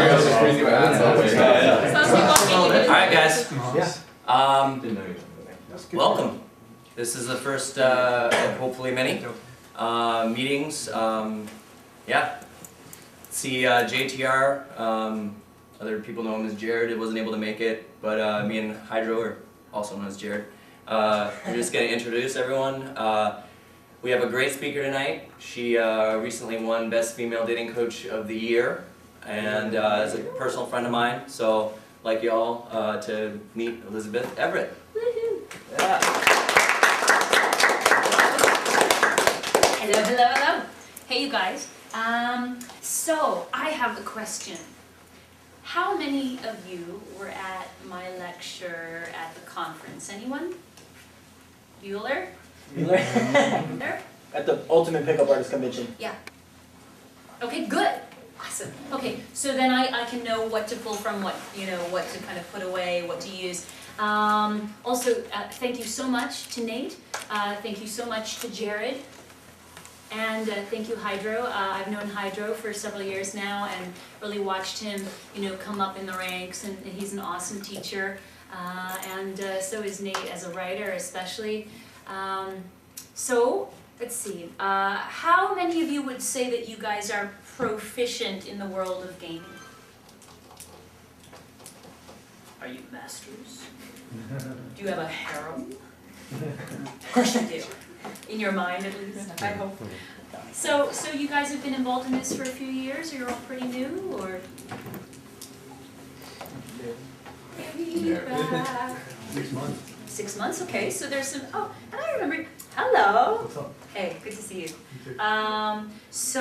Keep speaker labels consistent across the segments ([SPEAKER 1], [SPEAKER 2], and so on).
[SPEAKER 1] Alright guys, welcome. This is the first of hopefully many meetings. Yeah, see JTR, other people know him as Jared. It wasn't able to make it, but me and Hydro, are also known as Jared. We're just going to introduce everyone. We have a great speaker tonight. She recently won Best Female Dating Coach of the Year, and is a personal friend of mine. So, I'd like y'all to meet Elizabeth Everett. Yeah.
[SPEAKER 2] Hello, hello, hello. Hey, you guys. So I have a question. How many of you were at my lecture at the conference? Anyone? Bueller?
[SPEAKER 3] Bueller? At the Ultimate Pickup Artist Convention.
[SPEAKER 2] Yeah. Okay, good. Awesome. Okay, so then I can know what to pull from, what to kind of put away, what to use. Also, thank you so much to Nate. Thank you so much to Jared. And thank you, Hydro. I've known Hydro for several years now and really watched him, come up in the ranks, and he's an awesome teacher. And so is Nate as a writer, especially. So, let's see. How many of you would say that you guys are proficient in the world of gaming? Are you masters? Do you have a harem? Of course you do. In your mind, at least, I hope. So you guys have been involved in this for a few years, or you're all pretty new, or?
[SPEAKER 4] 6 months.
[SPEAKER 2] 6 months, okay, so there's some, and I remember, hello.
[SPEAKER 4] What's up?
[SPEAKER 2] Hey, good to see you.
[SPEAKER 4] You too.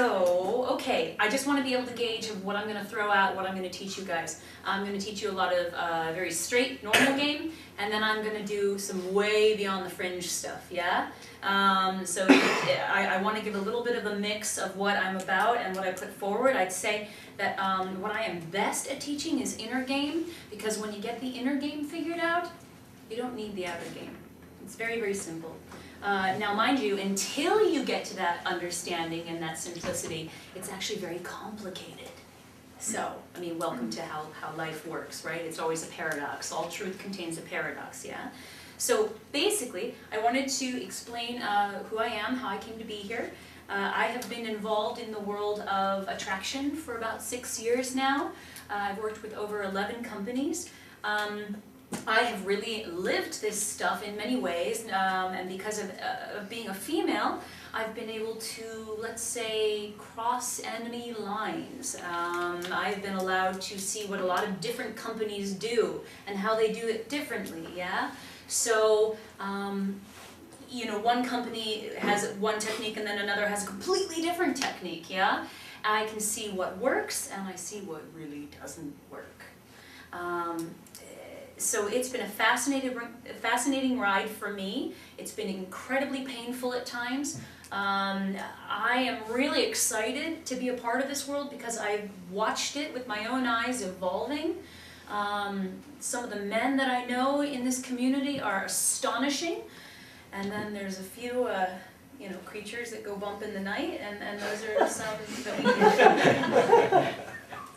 [SPEAKER 2] Okay, I just want to be able to gauge of what I'm going to throw out, what I'm going to teach you guys. I'm going to teach you a lot of very straight, normal game, and then I'm going to do some way beyond the fringe stuff, yeah? So I want to give a little bit of a mix of what I'm about and what I put forward. I'd say that what I am best at teaching is inner game, because when you get the inner game figured out, you don't need the outer game. It's very, very simple. Now, mind you, until you get to that understanding and that simplicity, it's actually very complicated. So, I mean, welcome to how life works, right? It's always a paradox. All truth contains a paradox, yeah? So, basically, I wanted to explain who I am, how I came to be here. I have been involved in the world of attraction for about 6 years now. I've worked with over 11 companies. I have really lived this stuff in many ways, and because of being a female, I've been able to, let's say, cross enemy lines. I've been allowed to see what a lot of different companies do and how they do it differently, yeah? So, one company has one technique and then another has a completely different technique, yeah? I can see what works and I see what really doesn't work. So it's been a fascinating ride for me. It's been incredibly painful at times. I am really excited to be a part of this world because I've watched it with my own eyes evolving. Some of the men that I know in this community are astonishing. And then there's a few creatures that go bump in the night, and those are some that we get.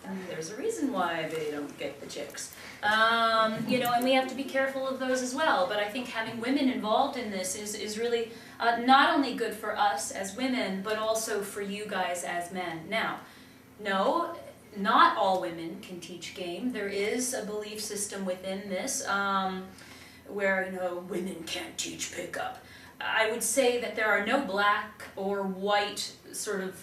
[SPEAKER 2] And there's a reason why they don't get the chicks. And we have to be careful of those as well. But I think having women involved in this is really not only good for us as women, but also for you guys as men. Now, no, not all women can teach game. There is a belief system within this where, women can't teach pickup. I would say that there are no black or white sort of...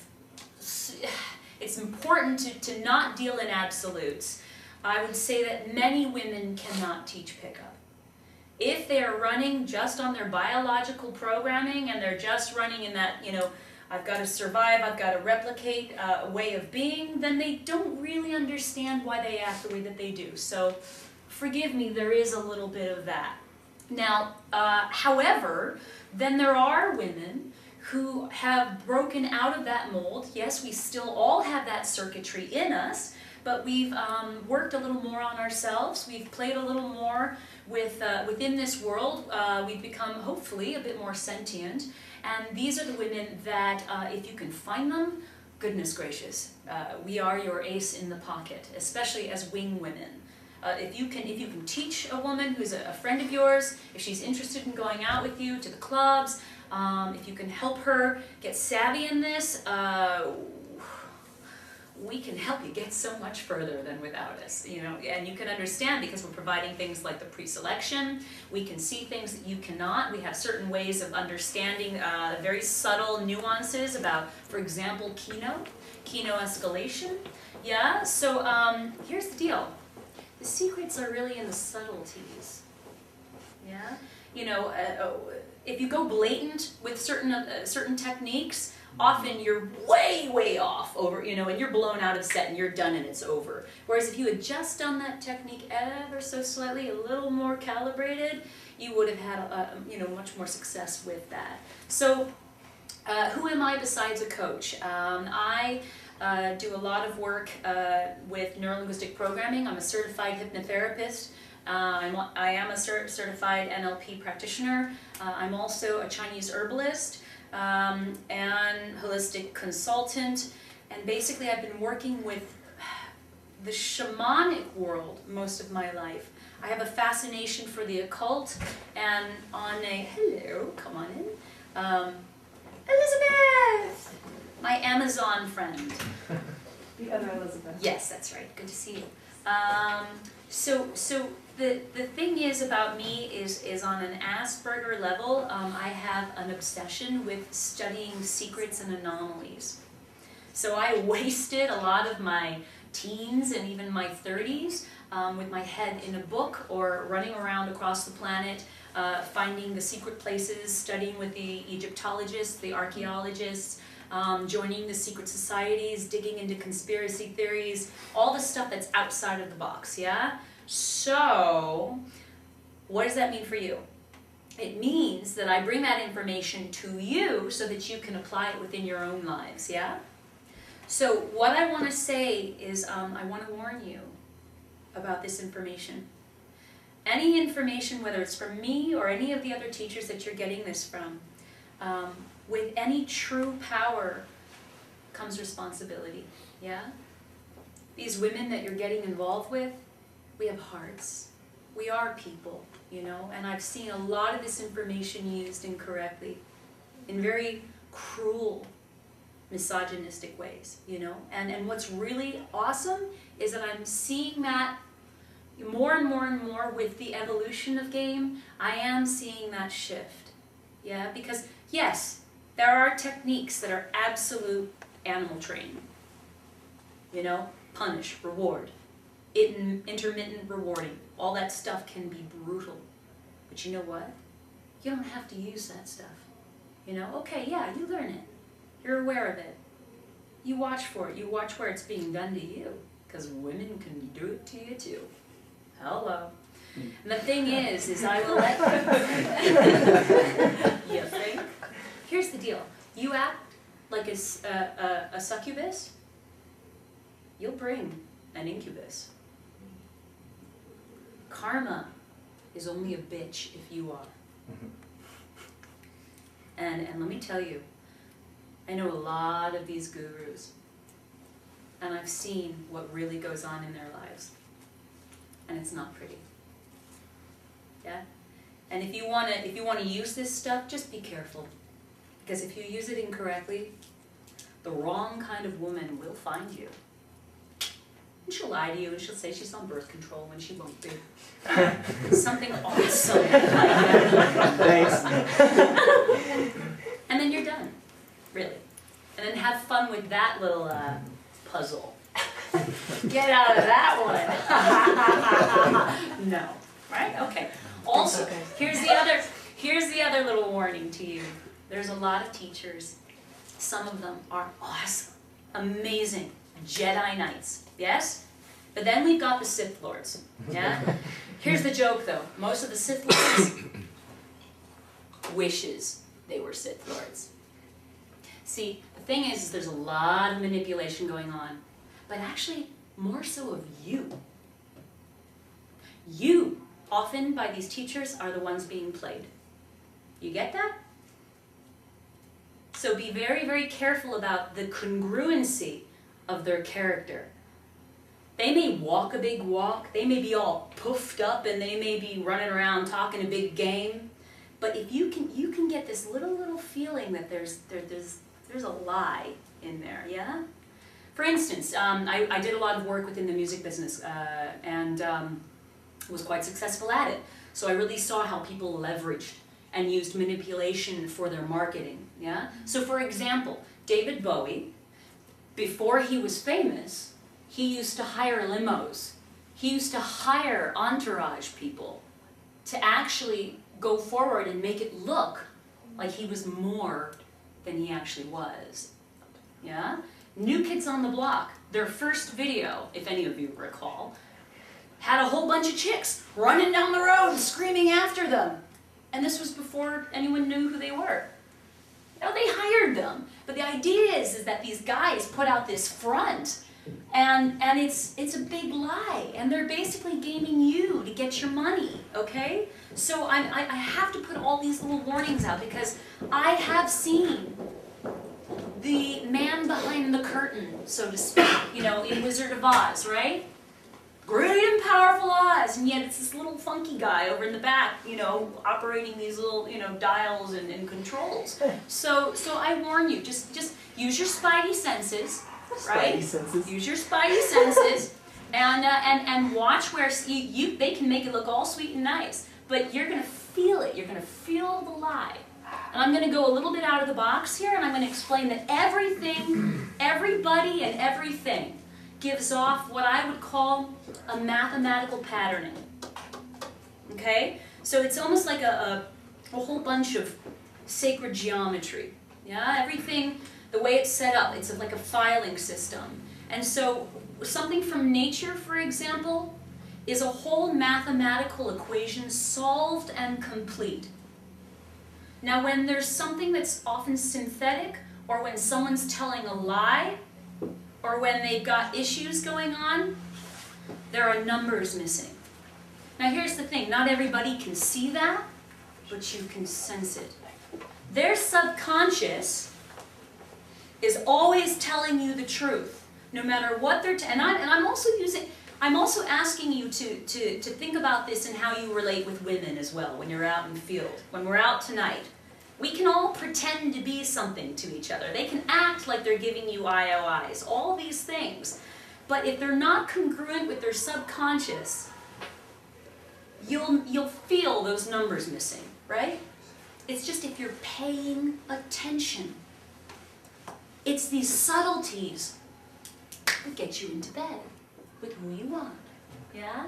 [SPEAKER 2] It's important to not deal in absolutes. I would say that many women cannot teach pickup. If they are running just on their biological programming and they're just running in that, I've got to survive, I've got to replicate a way of being, then they don't really understand why they act the way that they do. So, forgive me, there is a little bit of that. Now, however, then there are women who have broken out of that mold. Yes, we still all have that circuitry in us, but we've worked a little more on ourselves. We've played a little more within this world. We've become, hopefully, a bit more sentient. And these are the women that, if you can find them, goodness gracious, we are your ace in the pocket, especially as wing women. If you can teach a woman who's a friend of yours, if she's interested in going out with you to the clubs, if you can help her get savvy in this, we can help you get so much further than without us, you know, and you can understand because we're providing things like the pre-selection. We can see things that you cannot. We have certain ways of understanding very subtle nuances about, for example, keno escalation. Yeah, so here's the deal. The secrets are really in the subtleties. Yeah, you know, if you go blatant with certain techniques, often you're way off over, you know, and you're blown out of set and you're done and it's over. Whereas if you had just done that technique ever so slightly, a little more calibrated, you would have had, you know, much more success with that. So, who am I besides a coach? I do a lot of work with Neuro Linguistic Programming. I'm a certified hypnotherapist. I am a certified NLP practitioner. I'm also a Chinese herbalist. And holistic consultant, and basically I've been working with the shamanic world most of my life. I have a fascination for the occult, and on a, hello, come on in, Elizabeth, my Amazon friend.
[SPEAKER 4] The other Elizabeth.
[SPEAKER 2] Yes, that's right, good to see you. So the thing is about me is on an Asperger level, I have an obsession with studying secrets and anomalies. So I wasted a lot of my teens and even my 30s with my head in a book or running around across the planet, finding the secret places, studying with the Egyptologists, the archaeologists, joining the secret societies, digging into conspiracy theories, all the stuff that's outside of the box, yeah? So, what does that mean for you? It means that I bring that information to you so that you can apply it within your own lives, yeah? So, what I want to say is I want to warn you about this information. Any information, whether it's from me or any of the other teachers that you're getting this from, with any true power comes responsibility, yeah? These women that you're getting involved with, we have hearts. We are people, you know, and I've seen a lot of this information used incorrectly in very cruel, misogynistic ways, you know, and what's really awesome is that I'm seeing that more and more with the evolution of game. I am seeing that shift, yeah, because yes, there are techniques that are absolute animal training, you know, punish, reward, intermittent rewarding, all that stuff can be brutal. But you know what? You don't have to use that stuff. You know, okay, yeah, you learn it. You're aware of it. You watch for it. You watch where it's being done to you. Because women can do it to you too. Hello. And the thing is I will let you. You think? Here's the deal. You act like a succubus, you'll bring an incubus. Karma is only a bitch if you are. And let me tell you, I know a lot of these gurus, and I've seen what really goes on in their lives, and it's not pretty. Yeah? And if you wanna use this stuff, just be careful. Because if you use it incorrectly, the wrong kind of woman will find you. And she'll lie to you and she'll say she's on birth control when she won't be. Something awesome.
[SPEAKER 3] Thanks.
[SPEAKER 2] And then you're done, really. And then have fun with that little puzzle. Get out of that one. No, right? Okay. Also, here's the other little warning to you. There's a lot of teachers. Some of them are awesome, amazing, Jedi Knights, yes? But then we've got the Sith Lords, yeah? Here's the joke though, most of the Sith Lords wishes they were Sith Lords. See, the thing is there's a lot of manipulation going on, but actually more so of you. You, often by these teachers, are the ones being played. You get that? So be very, very careful about the congruency of their character. They may walk a big walk, they may be all puffed up, and they may be running around talking a big game. But if you can get this little feeling that there's a lie in there, yeah? For instance, I did a lot of work within the music business and was quite successful at it. So I really saw how people leveraged and used manipulation for their marketing, yeah? So for example, David Bowie, before he was famous, he used to hire limos. He used to hire entourage people to actually go forward and make it look like he was more than he actually was, yeah? New Kids on the Block, their first video, if any of you recall, had a whole bunch of chicks running down the road screaming after them. And this was before anyone knew who they were. You know, they hired them. But the idea is that these guys put out this front, and it's a big lie. And they're basically gaming you to get your money, okay? So I have to put all these little warnings out because I have seen the man behind the curtain, so to speak, you know, in Wizard of Oz, right? Great and powerful Oz, and yet it's this little funky guy over in the back, you know, operating these little, you know, dials and controls. So I warn you, just use your spidey senses, right?
[SPEAKER 3] Spidey senses.
[SPEAKER 2] Use your spidey senses, and watch where they can make it look all sweet and nice, but you're gonna feel it. You're gonna feel the lie. And I'm going to go a little bit out of the box here, and I'm going to explain that everything, everybody, and everything gives off what I would call a mathematical patterning. Okay? So it's almost like a whole bunch of sacred geometry. Yeah? Everything, the way it's set up, it's like a filing system. And so something from nature, for example, is a whole mathematical equation solved and complete. Now, when there's something that's often synthetic, or when someone's telling a lie, or when they've got issues going on, there are numbers missing. Now, here's the thing. Not everybody can see that, but you can sense it. Their subconscious is always telling you the truth, no matter what they're and I'm also asking you to think about this and how you relate with women as well when you're out in the field. When we're out tonight, we can all pretend to be something to each other. They can act like they're giving you IOIs, all these things. But if they're not congruent with their subconscious, you'll feel those numbers missing, right? It's just if you're paying attention. It's these subtleties that get you into bed with who you want, yeah?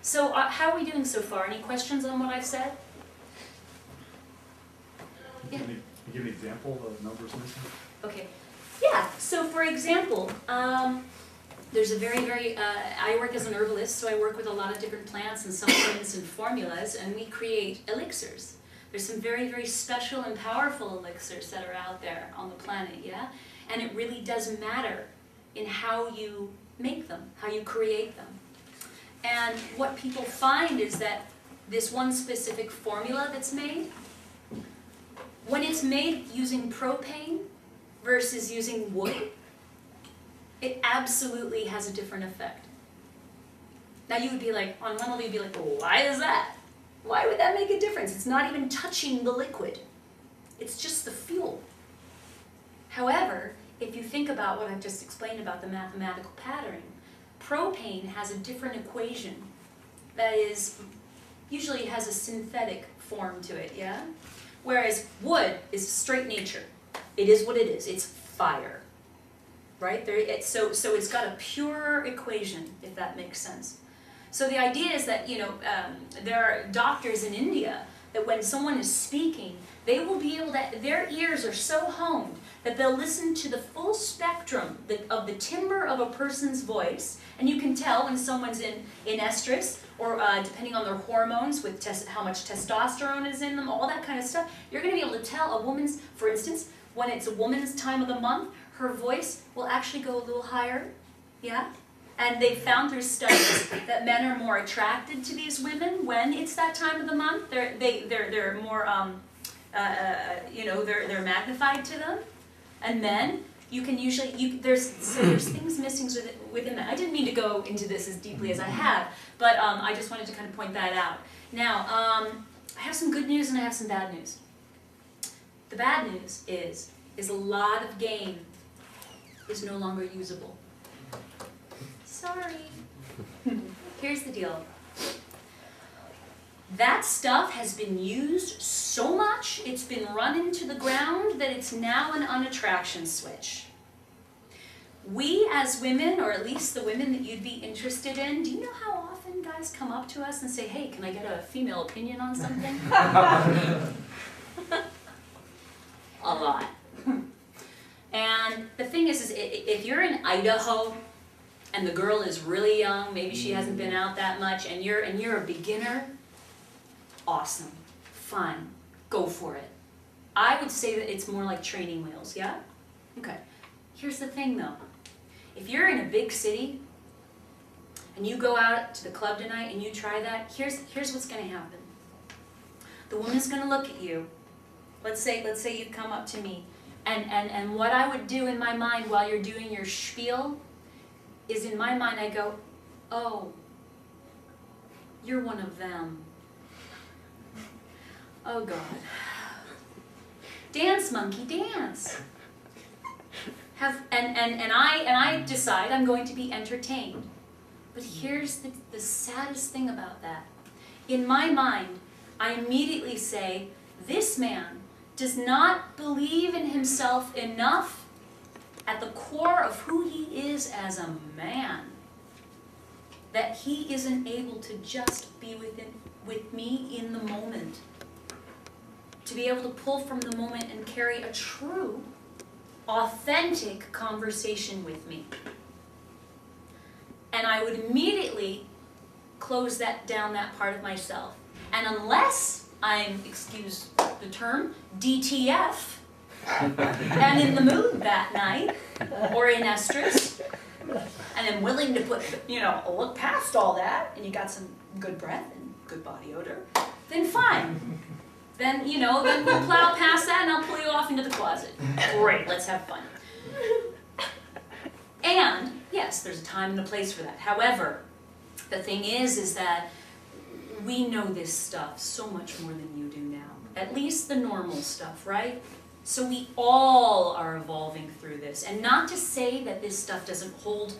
[SPEAKER 2] So how are we doing so far? Any questions on what I've said? Yeah.
[SPEAKER 5] Can you give an example of numbers missing?
[SPEAKER 2] Okay. Yeah, so for example, there's a very, I work as an herbalist, so I work with a lot of different plants and supplements and formulas, and we create elixirs. There's some very special and powerful elixirs that are out there on the planet, yeah? And it really does matter in how you make them, how you create them. And what people find is that this one specific formula that's made, when it's made using propane versus using wood, it absolutely has a different effect. Now you would be like, on one level you'd be like, well, why is that? Why would that make a difference? It's not even touching the liquid. It's just the fuel. However, if you think about what I've just explained about the mathematical patterning, propane has a different equation that is, usually has a synthetic form to it, yeah? Whereas wood is straight nature. It is what it is. It's fire, right? So it's got a pure equation, if that makes sense. So the idea is that, you know, there are doctors in India that when someone is speaking, they will be able to, their ears are so honed that they'll listen to the full spectrum of the timbre of a person's voice, and you can tell when someone's in estrus, or depending on their hormones, with how much testosterone is in them, all that kind of stuff. You're going to be able to tell a woman's, for instance, when it's a woman's time of the month, her voice will actually go a little higher, yeah? And they found through studies that men are more attracted to these women when it's that time of the month. They're more they're magnified to them. And men, you can usually, there's things missing within that. I didn't mean to go into this as deeply as I have, but I just wanted to kind of point that out. Now, I have some good news and I have some bad news. The bad news is a lot of game is no longer usable. Sorry. Here's the deal. That stuff has been used so much, it's been run into the ground, that it's now an unattraction switch. We as women, or at least the women that you'd be interested in, do you know how often guys come up to us and say, hey, can I get a female opinion on something? A lot. And the thing is if you're in Idaho and the girl is really young, maybe she hasn't been out that much, and you're a beginner, awesome, fun, go for it. I would say that it's more like training wheels, yeah? Okay. Here's the thing though. If you're in a big city and you go out to the club tonight and you try that, here's what's going to happen. The woman's going to look at you. Let's say you come up to me, and what I would do in my mind while you're doing your spiel is, in my mind I go, oh, you're one of them. Oh God. Dance, monkey, dance. And I decide I'm going to be entertained. But here's the saddest thing about that. In my mind, I immediately say, this man does not believe in himself enough at the core of who he is as a man, that he isn't able to just be with me in the moment. To be able to pull from the moment and carry a true, authentic conversation with me. And I would immediately close down that part of myself. And unless I'm, excuse the term, DTF, and in the mood that night, or in estrus, and I'm willing to look past all that, and you got some good breath and good body odor, then fine. Then we'll plow past that and I'll pull you off into the closet. Great, let's have fun. And, yes, there's a time and a place for that. However, the thing is that we know this stuff so much more than you do now. At least the normal stuff, right? So we all are evolving through this. And not to say that this stuff doesn't hold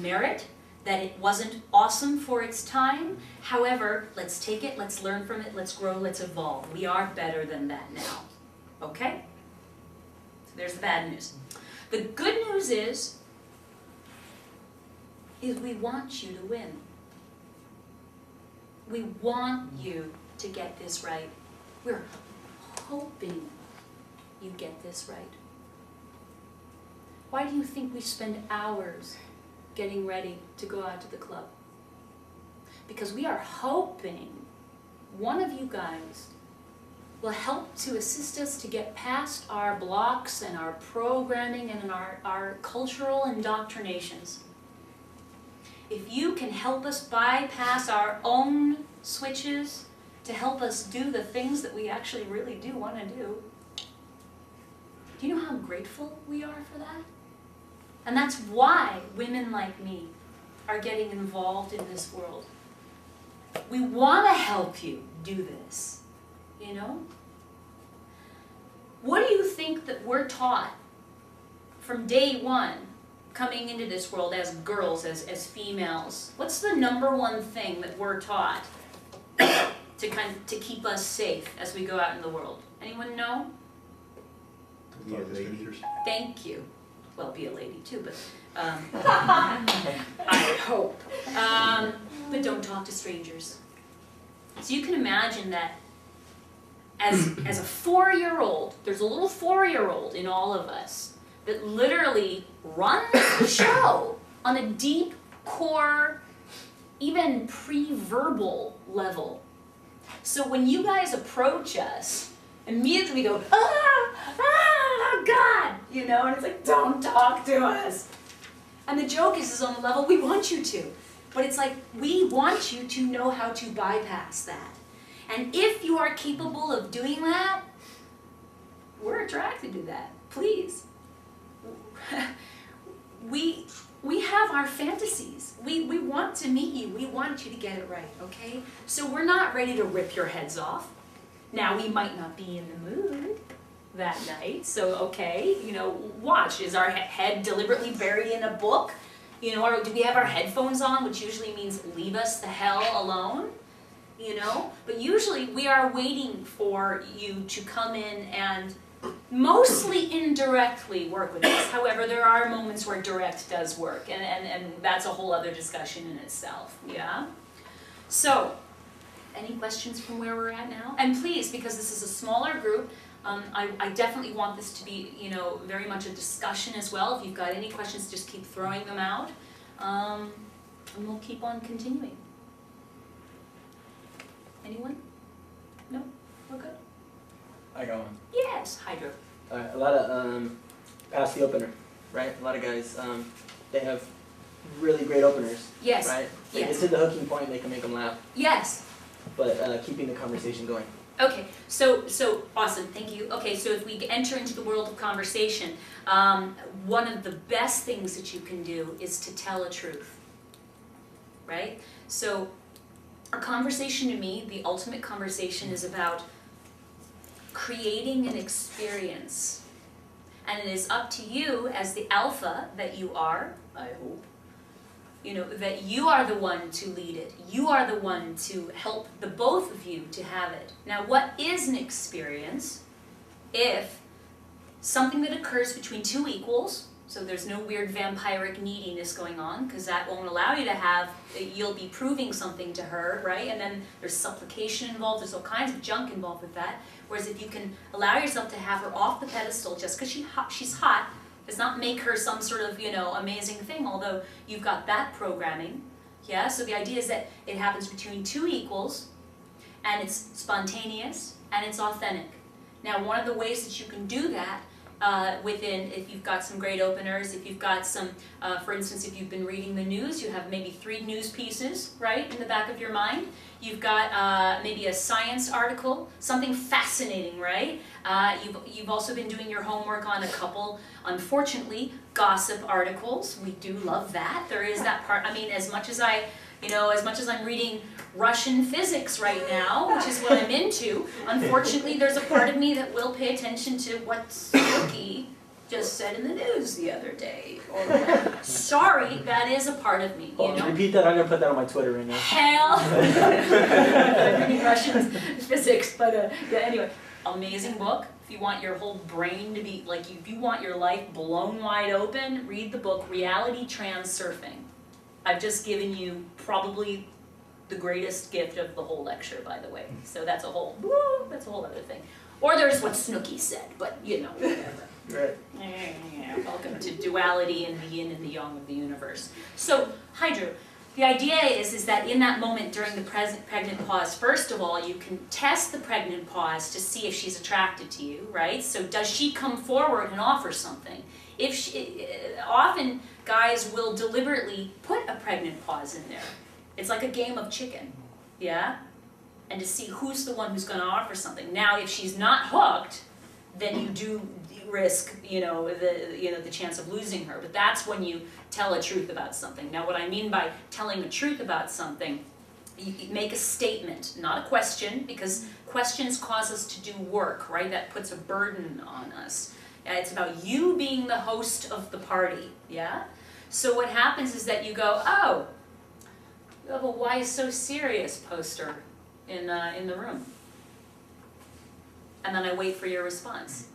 [SPEAKER 2] merit, that it wasn't awesome for its time. However, let's take it, let's learn from it, let's grow, let's evolve. We are better than that now. Okay? So there's the bad news. The good news is we want you to win. We want you to get this right. We're hoping you get this right. Why do you think we spend hours getting ready to go out to the club? Because we are hoping one of you guys will help to assist us to get past our blocks and our programming and our cultural indoctrinations. If you can help us bypass our own switches to help us do the things that we actually really do want to do, do you know how grateful we are for that? And that's why women like me are getting involved in this world. We want to help you do this, you know? What do you think that we're taught from day one coming into this world as girls, as females? What's the number one thing that we're taught to keep us safe as we go out in the world? Anyone know?
[SPEAKER 5] Be a lady.
[SPEAKER 2] Thank you. Well, be a lady too, but I hope. But don't talk to strangers. So you can imagine that as a 4-year-old, there's a little 4-year-old in all of us that literally runs the show on a deep core, even pre-verbal level. So when you guys approach us, immediately we go, God, and it's like, don't talk to us. And the joke is on the level, we want you to. But it's like, we want you to know how to bypass that. And if you are capable of doing that, we're attracted to that. Please. We have our fantasies. We want to meet you. We want you to get it right, okay? So we're not ready to rip your heads off. Now, we might not be in the mood that night, so okay, you know, watch. Is our head deliberately buried in a book? You know, or do we have our headphones on, which usually means leave us the hell alone? You know? But usually we are waiting for you to come in and mostly indirectly work with us. However, there are moments where direct does work, and that's a whole other discussion in itself, yeah? So, any questions from where we're at now? And please, because this is a smaller group, I definitely want this to be, you know, very much a discussion as well. If you've got any questions, just keep throwing them out, and we'll keep on continuing. Anyone? No? We're good?
[SPEAKER 3] I got one.
[SPEAKER 2] Yes, Hydro.
[SPEAKER 3] A lot of pass the opener, right? A lot of guys, they have really great openers,
[SPEAKER 2] Yes.
[SPEAKER 3] right? They
[SPEAKER 2] Yes.
[SPEAKER 3] get to the hooking point, they can make them laugh,
[SPEAKER 2] Yes.
[SPEAKER 3] but keeping the conversation going.
[SPEAKER 2] Okay, so awesome, thank you. Okay, so if we enter into the world of conversation, one of the best things that you can do is to tell a truth, right? So a conversation to me, the ultimate conversation is about creating an experience. And it is up to you as the alpha that you are, I hope, you know, that you are the one to lead it. You are the one to help the both of you to have it. Now, what is an experience if something that occurs between two equals, so there's no weird vampiric neediness going on, because that won't allow you to have, you'll be proving something to her, right? And then there's supplication involved, there's all kinds of junk involved with that. Whereas if you can allow yourself to have her off the pedestal just because she's hot, does not make her some sort of, you know, amazing thing, although you've got that programming, yeah? So the idea is that it happens between two equals, and it's spontaneous, and it's authentic. Now, one of the ways that you can do that within, if you've got some great openers, if you've got some, for instance, if you've been reading the news, you have maybe 3 news pieces, right, in the back of your mind. You've got maybe a science article, something fascinating, right? You've also been doing your homework on a couple, unfortunately, gossip articles. We do love that. There is that part. I mean, as much as I'm reading Russian physics right now, which is what I'm into, unfortunately, there's a part of me that will pay attention to what Snooki just said in the news the other day. Or, sorry, that is a part of me, you know?
[SPEAKER 3] Repeat that, I'm going to put that on my Twitter right now.
[SPEAKER 2] Hell! I'm reading Russian physics, but yeah, anyway. Amazing book. If you want your whole brain to be, like, if you want your life blown wide open, read the book Reality Transurfing. I've just given you probably the greatest gift of the whole lecture, by the way. So that's a whole other thing. Or there's what Snooki said, but you know, whatever.
[SPEAKER 3] Right.
[SPEAKER 2] Welcome to duality and the yin and the yang of the universe. So, Hydro, the idea is that in that moment during the pregnant pause, first of all, you can test the pregnant pause to see if she's attracted to you, right? So does she come forward and offer something? If she, often guys will deliberately put a pregnant pause in there. It's like a game of chicken, yeah? And to see who's the one who's going to offer something. Now, if she's not hooked, then you do risk, the chance of losing her. But that's when you tell a truth about something. Now, what I mean by telling a truth about something, you make a statement, not a question, because questions cause us to do work, right? That puts a burden on us. It's about you being the host of the party, yeah? So what happens is that you go, oh, you have a "Why So Serious" poster in the room. And then I wait for your response.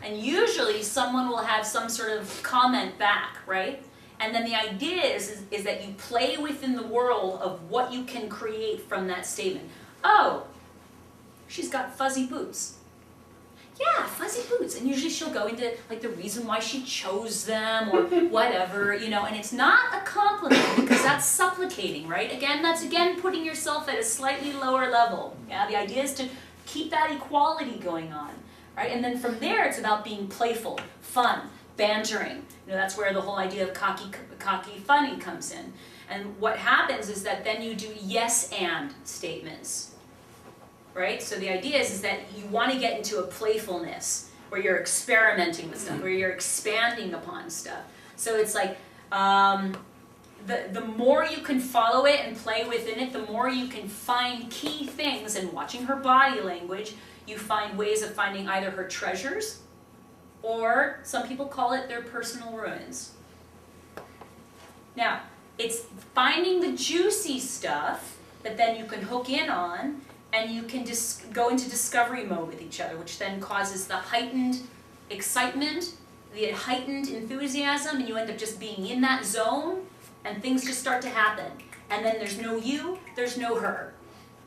[SPEAKER 2] And usually someone will have some sort of comment back, right? And then the idea is that you play within the world of what you can create from that statement. Oh, she's got fuzzy boots. Yeah, fuzzy boots. And usually she'll go into like the reason why she chose them or whatever, and it's not a compliment because that's supplicating, right? Again, that's putting yourself at a slightly lower level. Yeah, the idea is to keep that equality going on, right? And then from there, it's about being playful, fun, bantering. That's where the whole idea of cocky, funny comes in. And what happens is that then you do yes and statements. Right? So the idea is that you want to get into a playfulness, where you're experimenting with stuff, where you're expanding upon stuff. So it's like, the more you can follow it and play within it, the more you can find key things. And watching her body language, you find ways of finding either her treasures, or some people call it their personal ruins. Now, it's finding the juicy stuff that then you can hook in on, and you can go into discovery mode with each other, which then causes the heightened excitement, the heightened enthusiasm, and you end up just being in that zone, and things just start to happen. And then there's no you, there's no her,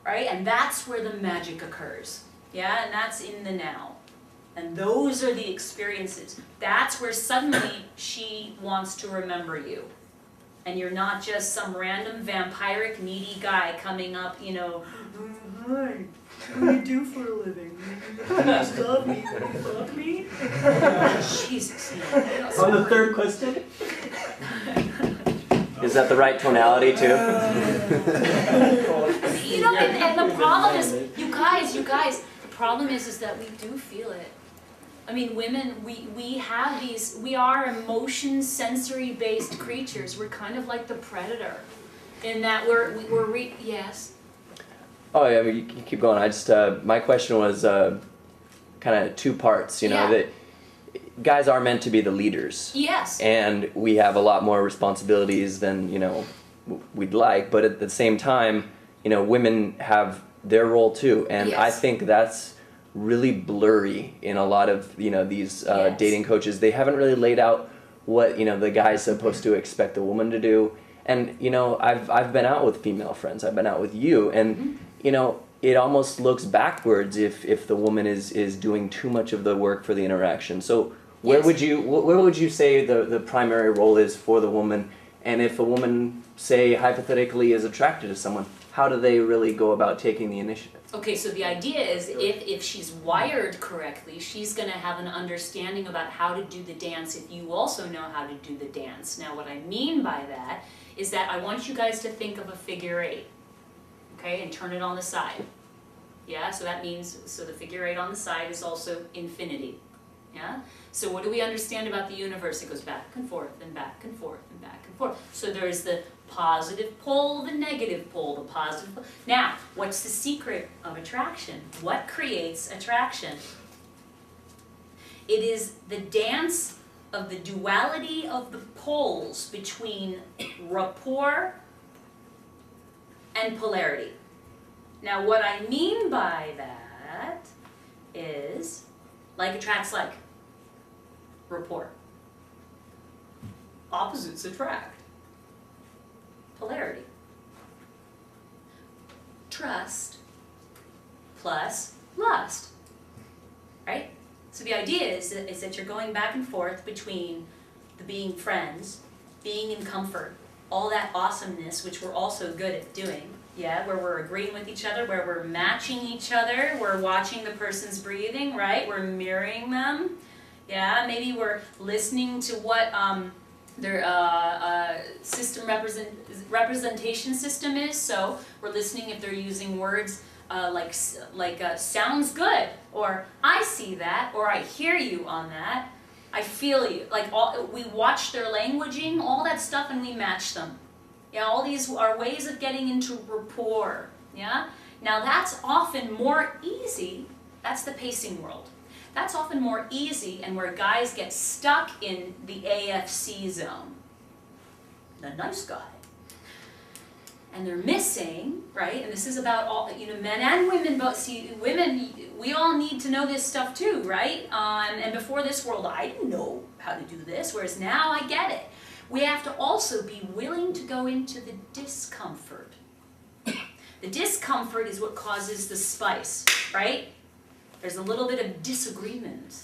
[SPEAKER 2] right? And that's where the magic occurs, yeah? And that's in the now. And those are the experiences. That's where suddenly she wants to remember you. And you're not just some random vampiric needy guy coming up, you know, hi, what do you do for a living? Please love me, love me? Jesus.
[SPEAKER 3] On the third question?
[SPEAKER 6] Is that the right tonality too?
[SPEAKER 2] You know, and the problem is, you guys, the problem is that we do feel it. I mean, women, we have these, we are emotion sensory based creatures. We're kind of like the predator in that yes.
[SPEAKER 6] Oh yeah, you keep going. I just my question was kind of two parts. You know, that guys are meant to be the leaders.
[SPEAKER 2] Yes.
[SPEAKER 6] And we have a lot more responsibilities than we'd like. But at the same time, women have their role too, and I think that's really blurry in a lot of these dating coaches. They haven't really laid out what the guy's supposed to expect the woman to do. And I've been out with female friends. I've been out with you, and it almost looks backwards if the woman is doing too much of the work for the interaction. So where would you say the primary role is for the woman? And if a woman, say hypothetically, is attracted to someone, how do they really go about taking the initiative?
[SPEAKER 2] Okay, so the idea is if she's wired correctly, she's going to have an understanding about how to do the dance if you also know how to do the dance. Now, what I mean by that is that I want you guys to think of a figure eight, okay, and turn it on the side. Yeah, so that means, so the figure eight on the side is also infinity. Yeah? So what do we understand about the universe? It goes back and forth and back and forth and back and forth. So there's the positive pole, the negative pole, the positive pole. Now, what's the secret of attraction? What creates attraction? It is the dance of the duality of the poles between rapport and polarity. Now, what I mean by that is like attracts like. Rapport. Opposites attract. Polarity. Trust plus lust. Right? So the idea is that you're going back and forth between the being friends, being in comfort, all that awesomeness, which we're also good at doing, yeah, where we're agreeing with each other, where we're matching each other, we're watching the person's breathing, right? We're mirroring them. Yeah, maybe we're listening to what their system representation system is. So we're listening if they're using words like sounds good, or I see that, or I hear you on that, I feel you. Like we watch their languaging, all that stuff, and we match them. Yeah, all these are ways of getting into rapport. Yeah. Now that's often more easy. That's the pacing world. That's often more easy, and where guys get stuck in the AFC zone. The nice guy. And they're missing, right? And this is about all, men and women, but see, women, we all need to know this stuff too, right? And before this world, I didn't know how to do this, whereas now I get it. We have to also be willing to go into the discomfort. The discomfort is what causes the spice, right? There's a little bit of disagreement.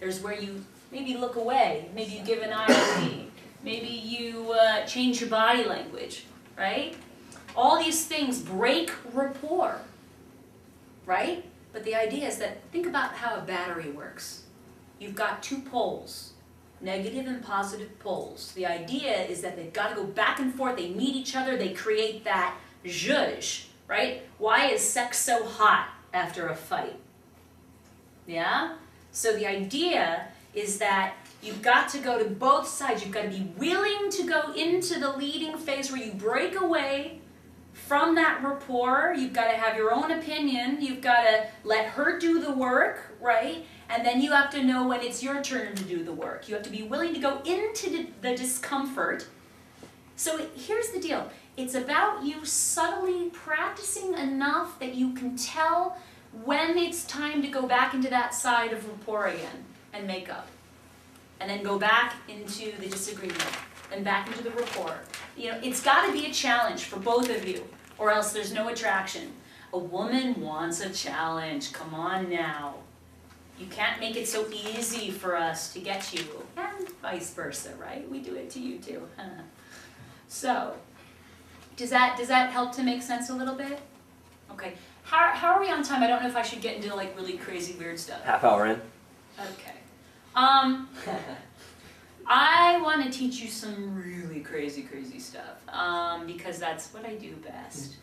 [SPEAKER 2] There's where you maybe look away, maybe you give an IOD, maybe you change your body language, right? All these things break rapport, right? But the idea is that, think about how a battery works. You've got two poles, negative and positive poles. The idea is that they've got to go back and forth, they meet each other, they create that zhuzh, right? Why is sex so hot after a fight? Yeah? So the idea is that you've got to go to both sides. You've got to be willing to go into the leading phase where you break away from that rapport. You've got to have your own opinion. You've got to let her do the work, right? And then you have to know when it's your turn to do the work. You have to be willing to go into the discomfort. So here's the deal. It's about you subtly practicing enough that you can tell when it's time to go back into that side of rapport again and make up. And then go back into the disagreement and back into the rapport. You know, it's got to be a challenge for both of you, or else there's no attraction. A woman wants a challenge. Come on now. You can't make it so easy for us to get you, and vice versa, right? We do it to you too. So, does that help to make sense a little bit? Okay. How are we on time? I don't know if I should get into like really crazy weird stuff.
[SPEAKER 6] Half hour in.
[SPEAKER 2] Okay. I want to teach you some really crazy stuff because that's what I do best.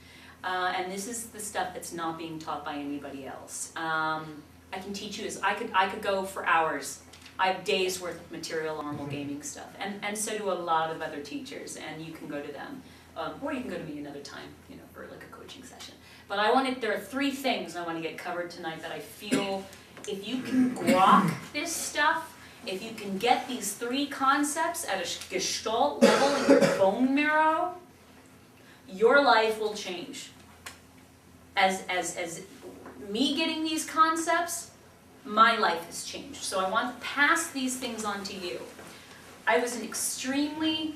[SPEAKER 2] And this is the stuff that's not being taught by anybody else. I can teach you this. I could go for hours. I have days worth of material on normal gaming stuff, and so do a lot of other teachers. And you can go to them, or you can go to me another time, you know, for like a coaching session. But there are 3 things I want to get covered tonight that I feel if you can grok this stuff, if you can get these 3 concepts at a gestalt level in your bone marrow, your life will change. As me getting these concepts, my life has changed. So I want to pass these things on to you. I was an extremely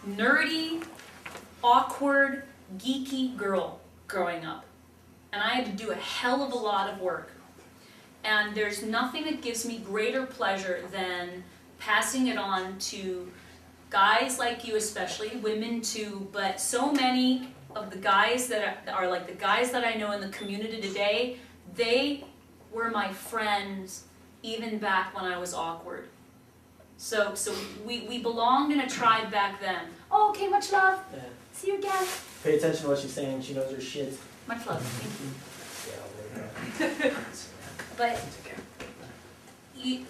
[SPEAKER 2] nerdy, awkward, geeky girl growing up. And I had to do a hell of a lot of work. And there's nothing that gives me greater pleasure than passing it on to guys like you, especially, women too, but so many of the guys that are like the guys that I know in the community today, they were my friends even back when I was awkward. So we belonged in a tribe back then. Oh, okay, much love.
[SPEAKER 3] Yeah.
[SPEAKER 2] See you again.
[SPEAKER 3] Pay attention to what she's saying. She knows her shit.
[SPEAKER 2] Much love. Thank you.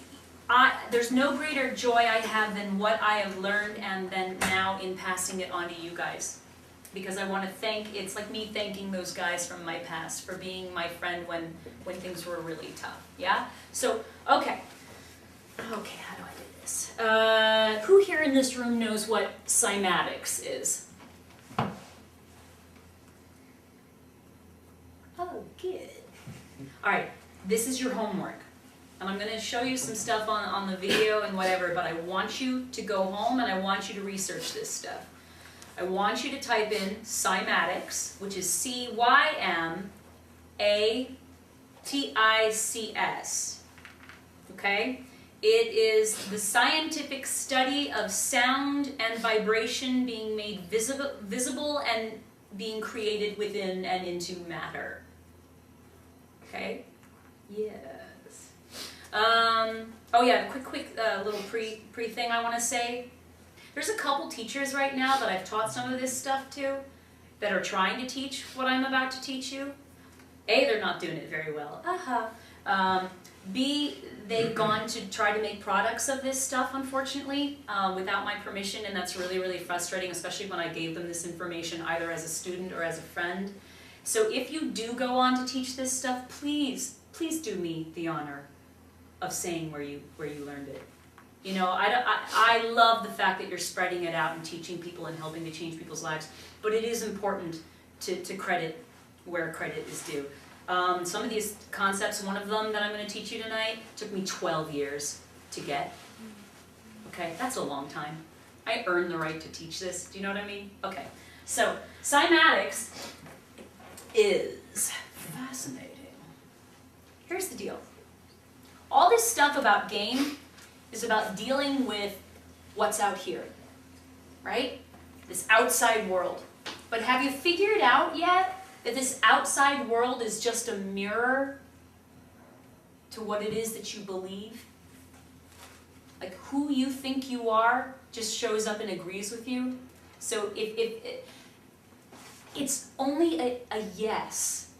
[SPEAKER 2] But there's no greater joy I have than what I have learned and then now in passing it on to you guys. Because I want to it's like me thanking those guys from my past for being my friend when things were really tough. Yeah? So, okay. Okay, how do I do this? Who here in this room knows what cymatics is? Oh, good. All right, this is your homework. And I'm going to show you some stuff on the video and whatever, but I want you to go home and I want you to research this stuff. I want you to type in Cymatics, which is Cymatics. Okay? It is the scientific study of sound and vibration being made visible and being created within and into matter. Okay? Yes. Oh yeah, quick little pre thing I want to say. There's a couple teachers right now that I've taught some of this stuff to that are trying to teach what I'm about to teach you. A, they're not doing it very well. B, they've gone to try to make products of this stuff, unfortunately, without my permission, and that's really, really frustrating, especially when I gave them this information either as a student or as a friend. So if you do go on to teach this stuff, please do me the honor of saying where you learned it. You know, I love the fact that you're spreading it out and teaching people and helping to change people's lives, but it is important to credit where credit is due. Some of these concepts, one of them that I'm going to teach you tonight, took me 12 years to get. Okay, that's a long time. I earned the right to teach this. Do you know what I mean? Okay, so cymatics is fascinating. Here's the deal. All this stuff about game is about dealing with what's out here, right? This outside world. But have you figured out yet that this outside world is just a mirror to what it is that you believe? Like who you think you are just shows up and agrees with you. So if it's only a yes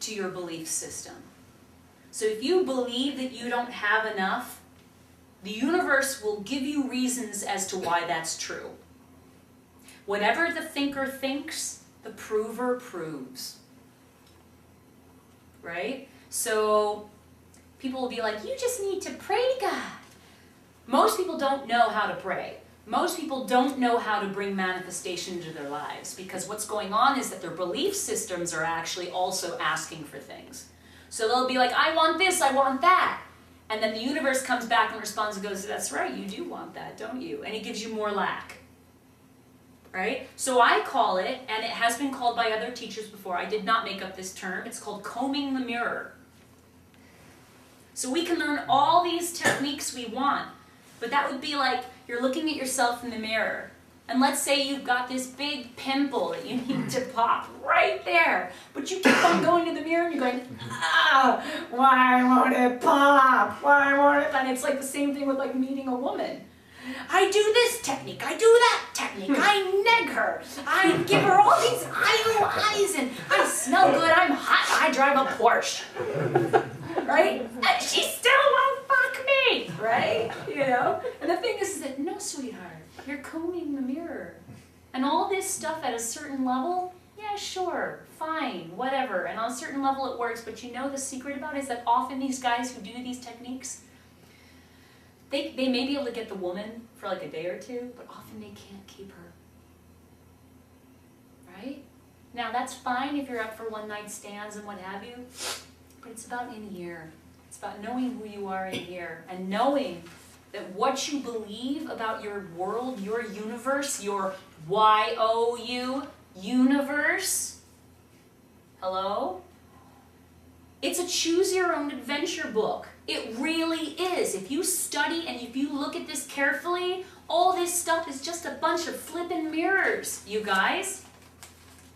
[SPEAKER 2] to your belief system. So if you believe that you don't have enough, the universe will give you reasons as to why that's true. Whatever the thinker thinks, the prover proves. Right? So people will be like, you just need to pray to God. Most people don't know how to pray. Most people don't know how to bring manifestation into their lives, because what's going on is that their belief systems are actually also asking for things. So they'll be like, I want this, I want that. And then the universe comes back and responds and goes, that's right, you do want that, don't you? And it gives you more lack. Right? So I call it, and it has been called by other teachers before, I did not make up this term, it's called combing the mirror. So we can learn all these techniques we want, but that would be like you're looking at yourself in the mirror, and let's say you've got this big pimple that you need to pop right there, but you keep on going to the mirror and you're going, why won't it pop? Why won't it? And it's like the same thing with like meeting a woman. I do this technique, I do that technique, I neg her, I give her all these eyes, and I smell good, I'm hot, I drive a Porsche. Right? And she still won't fuck me, right? You know? And the thing is that, no, sweetheart, you're combing the mirror. And all this stuff at a certain level, yeah, sure, fine, whatever. And on a certain level it works, but you know the secret about it is that often these guys who do these techniques, they may be able to get the woman for like a day or two, but often they can't keep her. Right? Now that's fine if you're up for one night stands and what have you, but it's about in here. It's about knowing who you are in here and knowing that what you believe about your world, your universe, your Y-O-U, universe, hello? It's a choose your own adventure book. It really is. If you study and if you look at this carefully, all this stuff is just a bunch of flippin' mirrors, you guys.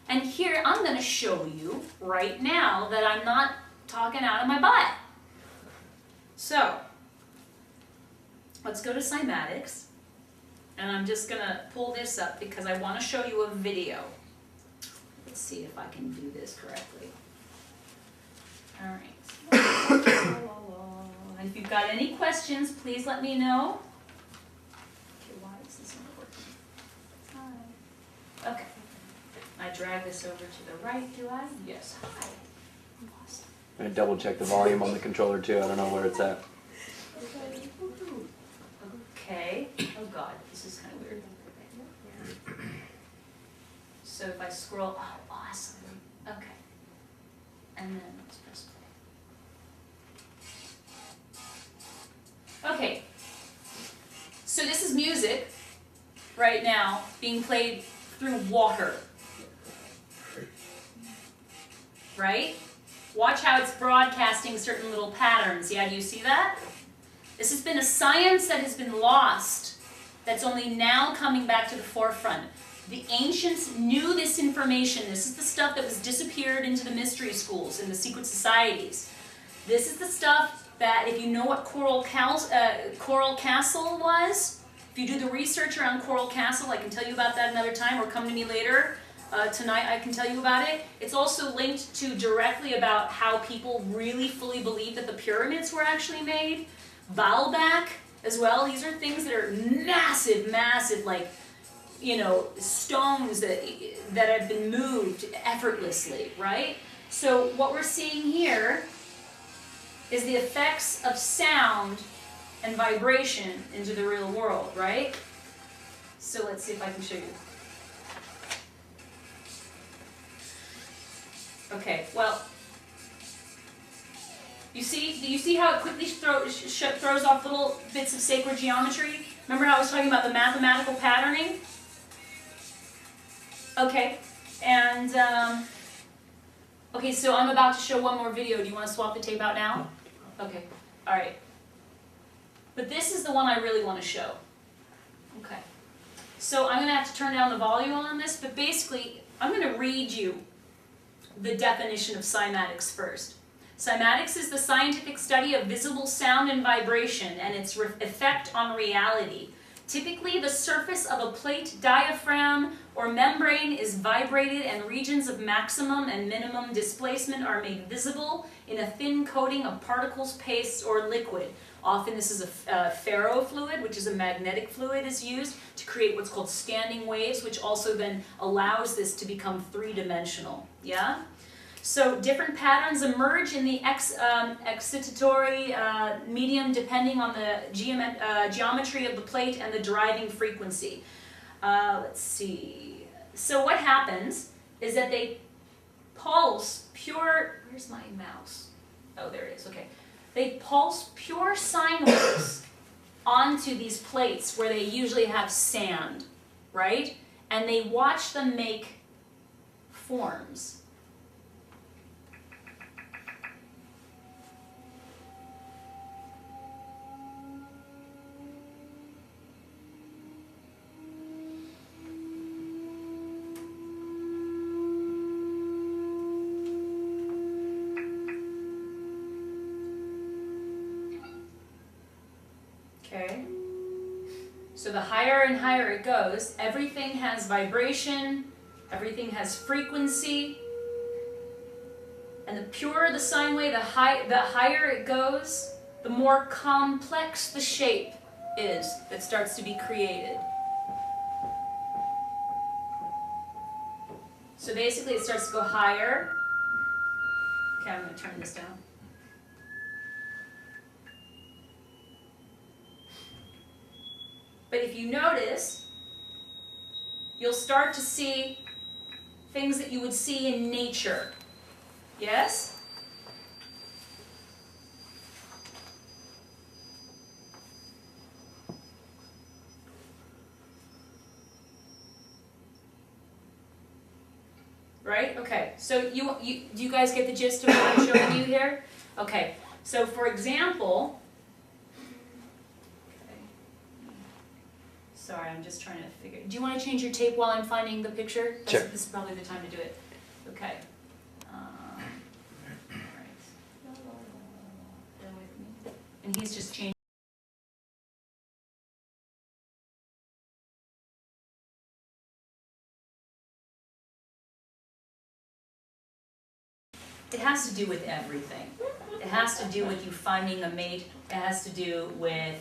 [SPEAKER 2] And here, I'm going to show you right now that I'm not talking out of my butt. So, let's go to Cymatics. And I'm just going to pull this up because I want to show you a video. Let's see if I can do this correctly. All right. And if you've got any questions, please let me know. Okay, why is this not working? Hi. Okay. I drag this over to the right, do I? Yes. Hi. Awesome.
[SPEAKER 6] I'm going to double check the volume on the controller too. I don't know where it's at.
[SPEAKER 2] Okay. Oh God, this is kind of weird. So if I scroll, oh, awesome. Okay. And then let's press play. Okay. So this is music right now being played through water. Right? Watch how it's broadcasting certain little patterns. Yeah, do you see that? This has been a science that has been lost, that's only now coming back to the forefront. The ancients knew this information. This is the stuff that was disappeared into the mystery schools and the secret societies. This is the stuff that, if you know what Coral Castle was, if you do the research around Coral Castle, I can tell you about that another time, or come to me later. Tonight I can tell you about it. It's also linked to directly about how people really fully believe that the pyramids were actually made. Baalbek as well. These are things that are massive, massive, like, you know, stones that have been moved effortlessly, right? So what we're seeing here is the effects of sound and vibration into the real world, right? So let's see if I can show you. Okay, well, do you see how it quickly throws off little bits of sacred geometry? Remember how I was talking about the mathematical patterning? Okay, and, okay, so I'm about to show one more video. Do you want to swap the tape out now? Okay, all right. But this is the one I really want to show. Okay, so I'm going to have to turn down the volume on this, but basically, I'm going to read you the definition of cymatics first. Cymatics is the scientific study of visible sound and vibration and its effect on reality. Typically, the surface of a plate, diaphragm, or membrane is vibrated and regions of maximum and minimum displacement are made visible in a thin coating of particles, paste, or liquid. Often this is a ferrofluid, which is a magnetic fluid, is used to create what's called standing waves, which also then allows this to become three-dimensional. Yeah? So different patterns emerge in the excitatory medium depending on the geometry of the plate and the driving frequency. Let's see. So what happens is that they pulse pure, where's my mouse? Oh, there it is, okay. They pulse pure sine waves onto these plates where they usually have sand, right? And they watch them make forms. Okay, so the higher and higher it goes, everything has vibration, everything has frequency, and the purer the sine wave, the higher it goes, the more complex the shape is that starts to be created. So basically it starts to go higher. Okay, I'm going to turn this down. But if you notice, you'll start to see things that you would see in nature. Yes? Right? Okay. So do you guys get the gist of what I'm showing you here? Okay. So for example, sorry, I'm just trying to figure. Do you want to change your tape while I'm finding the picture?
[SPEAKER 6] Sure.
[SPEAKER 2] This is probably the time to do it. Okay. All right. Bear with me. And he's just changing. It has to do with everything. It has to do with you finding a mate. It has to do with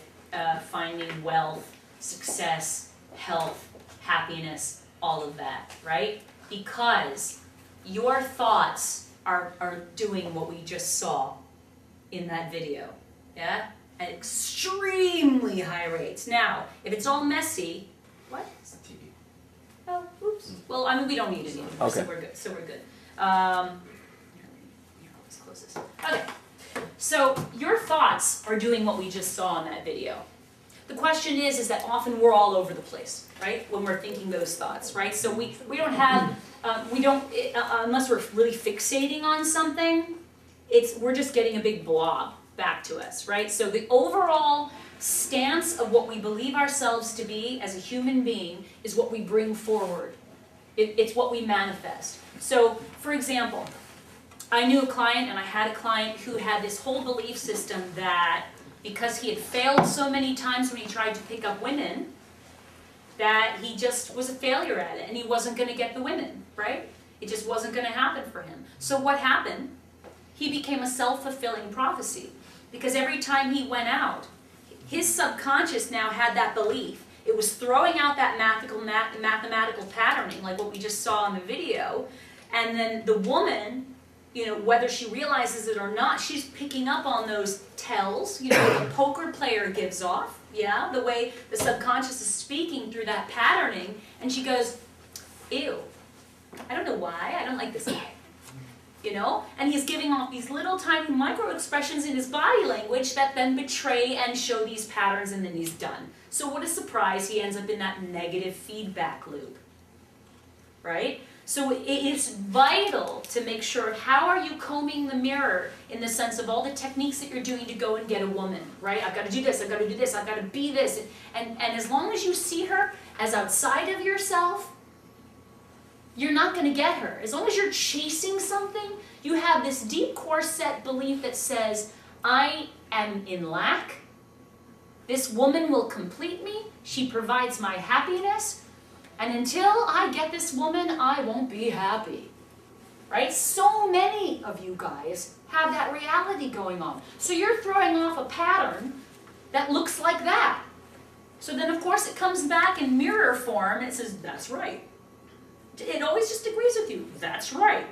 [SPEAKER 2] finding wealth, success, health, happiness, all of that, right? Because your thoughts are doing what we just saw in that video, yeah? At extremely high rates. Now, if it's all messy, what?
[SPEAKER 5] It's the TV.
[SPEAKER 2] Oh, oops. Well, I mean, we don't need it anymore,
[SPEAKER 6] Okay.
[SPEAKER 2] so we're good. So we're good. Here, let's close this. Okay. So your thoughts are doing what we just saw in that video. The question is that often we're all over the place, right? When we're thinking those thoughts, right? So we don't have, unless we're really fixating on something, we're just getting a big blob back to us, right? So the overall stance of what we believe ourselves to be as a human being is what we bring forward. It's what we manifest. So, for example, I knew a client, and I had a client who had this whole belief system that because he had failed so many times when he tried to pick up women, that he just was a failure at it, and he wasn't going to get the women, right? It just wasn't going to happen for him. So what happened? He became a self-fulfilling prophecy, because every time he went out, his subconscious now had that belief. It was throwing out that mathematical patterning, like what we just saw in the video, and then the woman, you know, whether she realizes it or not, she's picking up on those tells, you know, the poker player gives off, yeah, the way the subconscious is speaking through that patterning, and she goes, ew, I don't know why, I don't like this guy, you know, and he's giving off these little tiny micro expressions in his body language that then betray and show these patterns, and then he's done. So what a surprise, he ends up in that negative feedback loop, right? So it is vital to make sure, how are you combing the mirror in the sense of all the techniques that you're doing to go and get a woman, right? I've got to do this, I've got to do this, I've got to be this. And as long as you see her as outside of yourself, you're not going to get her. As long as you're chasing something, you have this deep core set belief that says, I am in lack, This woman will complete me. She provides my happiness. And until I get this woman, I won't be happy. Right? So many of you guys have that reality going on. So you're throwing off a pattern that looks like that. So then, of course, it comes back in mirror form and it says, that's right. It always just agrees with you. That's right.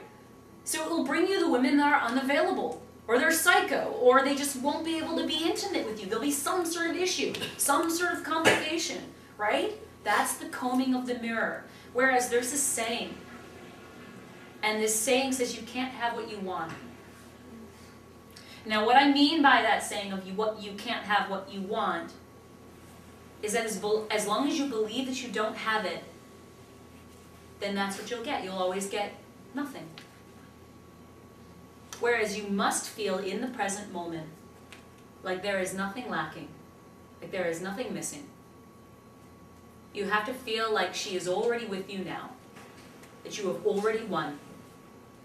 [SPEAKER 2] So it will bring you the women that are unavailable, or they're psycho, or they just won't be able to be intimate with you. There'll be some sort of issue, some sort of complication, right? That's the combing of the mirror. Whereas there's this saying, and this saying says you can't have what you want. Now, what I mean by that saying of what you can't have what you want is that as long as you believe that you don't have it, then that's what you'll get. You'll always get nothing. Whereas you must feel in the present moment like there is nothing lacking, like there is nothing missing. You have to feel like she is already with you now, that you have already won.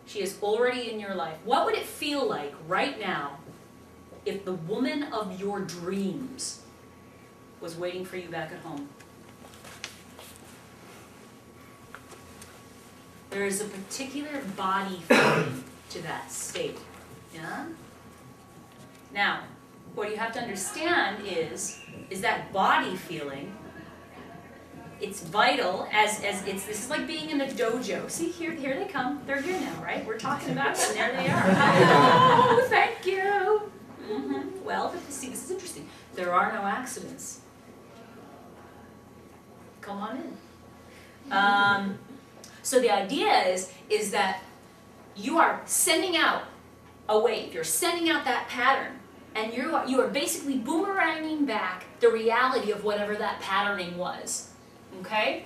[SPEAKER 2] She is already in your life. What would it feel like right now if the woman of your dreams was waiting for you back at home? There is a particular body feeling to that state. Yeah? Now, what you have to understand is that body feeling, it's vital as this is like being in a dojo. See, here they come. They're here now, right? We're talking about it, and there they are. Oh, thank you. Well, but see, this is interesting. There are no accidents. Come on in. So the idea is that you are sending out a wave. You're sending out that pattern, and you are basically boomeranging back the reality of whatever that patterning was. Okay?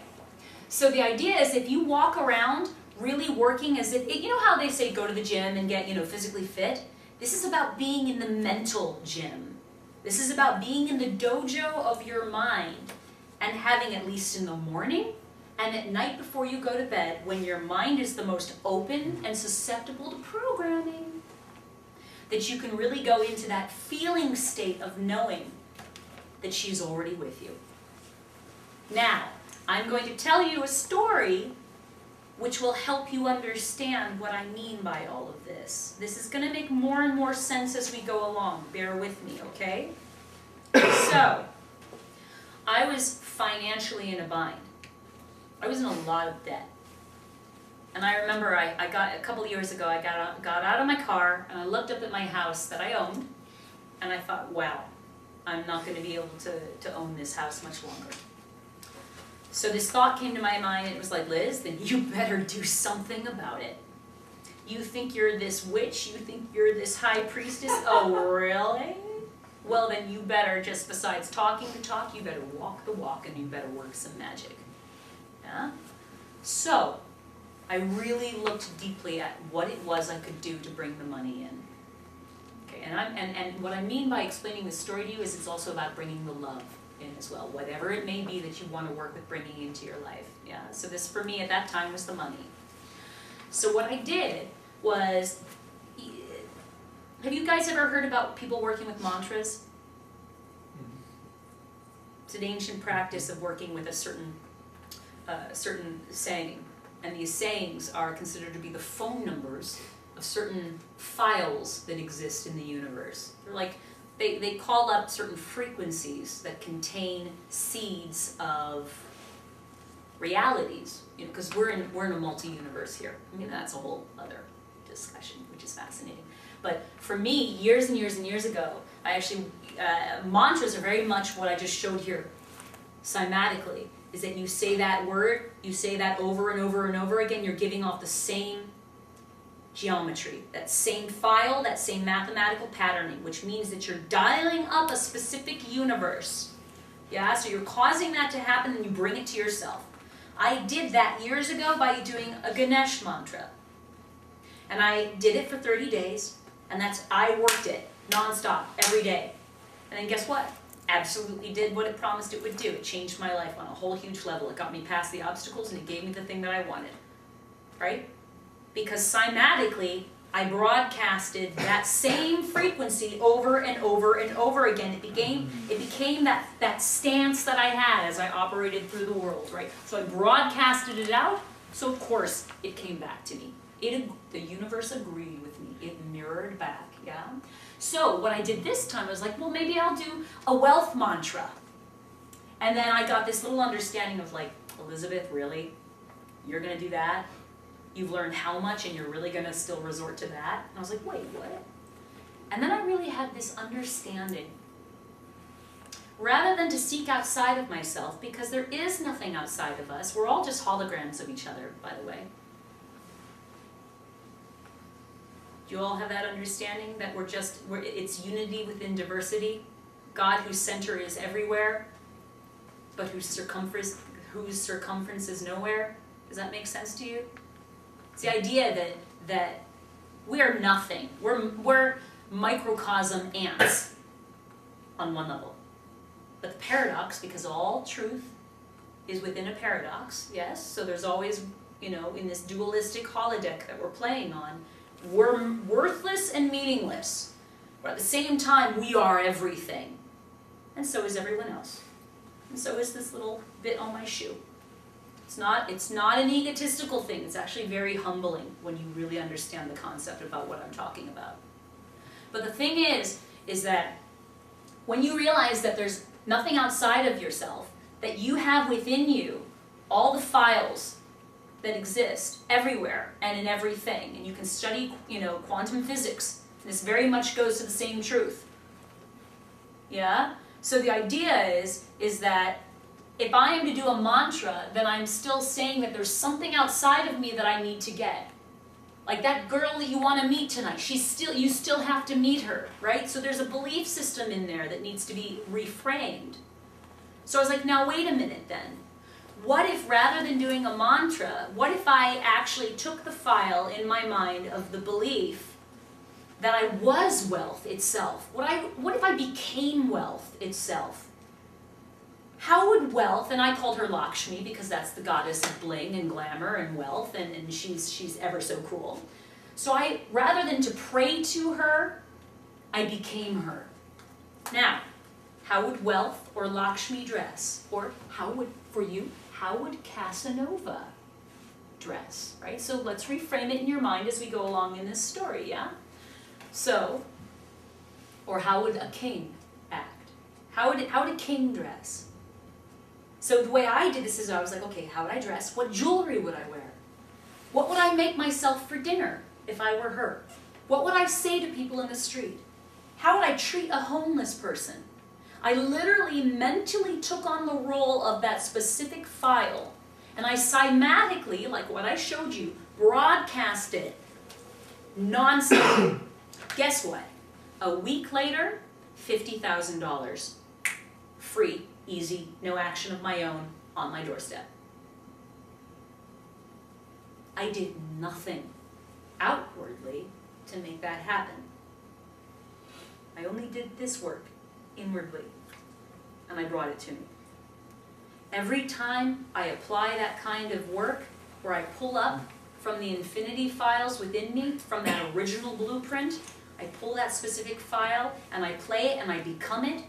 [SPEAKER 2] So the idea is if you walk around really working as if, you know how they say go to the gym and get, physically fit? This is about being in the mental gym. This is about being in the dojo of your mind and having, at least in the morning and at night before you go to bed, when your mind is the most open and susceptible to programming, that you can really go into that feeling state of knowing that she's already with you. Now, I'm going to tell you a story which will help you understand what I mean by all of this. This is going to make more and more sense as we go along. Bear with me, okay? So, I was financially in a bind. I was in a lot of debt. And I remember I got, a couple of years ago, I got out of my car and I looked up at my house that I owned and I thought, wow, I'm not going to be able to own this house much longer. So this thought came to my mind, it was like, Liz, then you better do something about it. You think you're this witch, you think you're this high priestess, oh really? Well then you better, just besides talking the talk, you better walk the walk and you better work some magic. Yeah? So, I really looked deeply at what it was I could do to bring the money in. Okay, and what I mean by explaining this story to you is it's also about bringing the love in as well, whatever it may be that you want to work with bringing into your life. Yeah. So this for me at that time was the money. So what I did was, have you guys ever heard about people working with mantras? It's an ancient practice of working with a certain saying, and these sayings are considered to be the phone numbers of certain files that exist in the universe. They're like, they call up certain frequencies that contain seeds of realities, because we're in a multi-universe here. I mean, that's a whole other discussion, which is fascinating. But for me, years and years and years ago, I actually, mantras are very much what I just showed here, cymatically, is that you say that word, you say that over and over and over again, you're giving off the same geometry, that same file, that same mathematical patterning, which means that you're dialing up a specific universe. Yeah, so you're causing that to happen and you bring it to yourself. I did that years ago by doing a Ganesh mantra. And I did it for 30 days, and I worked it nonstop, every day. And then guess what? Absolutely did what it promised it would do. It changed my life on a whole huge level. It got me past the obstacles and it gave me the thing that I wanted. Right? Because cymatically, I broadcasted that same frequency over and over and over again. It became that stance that I had as I operated through the world, right? So I broadcasted it out, so of course it came back to me. The universe agreed with me. It mirrored back, yeah? So what I did this time, I was like, well, maybe I'll do a wealth mantra. And then I got this little understanding of like, Elizabeth, really? You're gonna do that? You've learned how much and you're really gonna still resort to that? And I was like, wait, what? And then I really had this understanding. Rather than to seek outside of myself, because there is nothing outside of us, we're all just holograms of each other, by the way. Do you all have that understanding that it's unity within diversity? God whose center is everywhere, but whose circumference is nowhere? Does that make sense to you? It's the idea that we are nothing. We're microcosm ants on one level. But the paradox, because all truth is within a paradox, yes? So there's always, in this dualistic holodeck that we're playing on, we're worthless and meaningless. But at the same time, we are everything. And so is everyone else. And so is this little bit on my shoe. It's not an egotistical thing. It's actually very humbling when you really understand the concept about what I'm talking about. But the thing is that when you realize that there's nothing outside of yourself, that you have within you all the files that exist everywhere and in everything, and you can study, quantum physics. This very much goes to the same truth. Yeah? So the idea is that if I am to do a mantra, then I'm still saying that there's something outside of me that I need to get. Like that girl that you want to meet tonight, you still have to meet her, right? So there's a belief system in there that needs to be reframed. So I was like, now wait a minute then. What if rather than doing a mantra, what if I actually took the file in my mind of the belief that I was wealth itself? What if I became wealth itself? How would wealth, and I called her Lakshmi because that's the goddess of bling and glamour and wealth, and she's ever so cool. So rather than to pray to her, I became her. Now, how would wealth or Lakshmi dress? Or how would Casanova dress, right? So let's reframe it in your mind as we go along in this story, yeah? So, or how would a king act? How would a king dress? So the way I did this is I was like, okay, how would I dress? What jewelry would I wear? What would I make myself for dinner if I were her? What would I say to people in the street? How would I treat a homeless person? I literally mentally took on the role of that specific file, and I cymatically, like what I showed you, broadcast it non-stop. Guess what? A week later, $50,000. Free. Easy, no action of my own, on my doorstep. I did nothing outwardly to make that happen. I only did this work inwardly, and I brought it to me. Every time I apply that kind of work, where I pull up from the infinity files within me, from that original blueprint, I pull that specific file, and I play it, and I become it,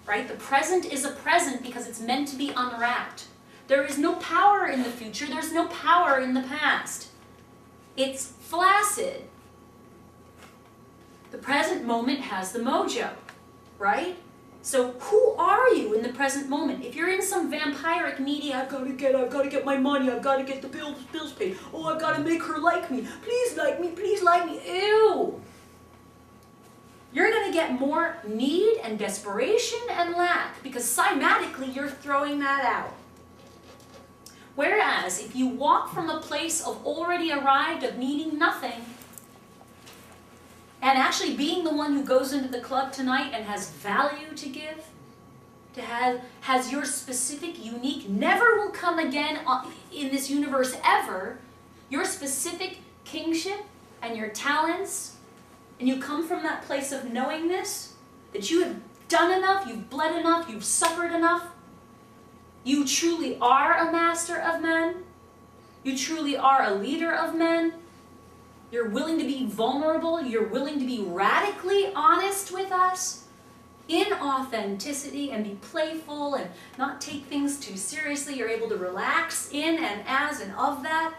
[SPEAKER 2] right? The present is a present because it's meant to be unwrapped. There is no power in the future. There's no power in the past. It's flaccid. The present moment has the mojo, right? So who are you in the present moment? If you're in some vampiric needy, I've got to get my money, I've got to get the bills paid. Oh, I've got to make her like me. Please like me, please like me. Ew. You're going to get more need and desperation and lack because cymatically you're throwing that out. Whereas if you walk from a place of already arrived, of needing nothing, and actually being the one who goes into the club tonight and has value to give, has your specific, unique, never will come again in this universe ever, your specific kingship and your talents, and you come from that place of knowing this, that you have done enough, you've bled enough, you've suffered enough, you truly are a master of men, you truly are a leader of men, you're willing to be vulnerable, you're willing to be radically honest with us in authenticity and be playful and not take things too seriously. You're able to relax in and as and of that,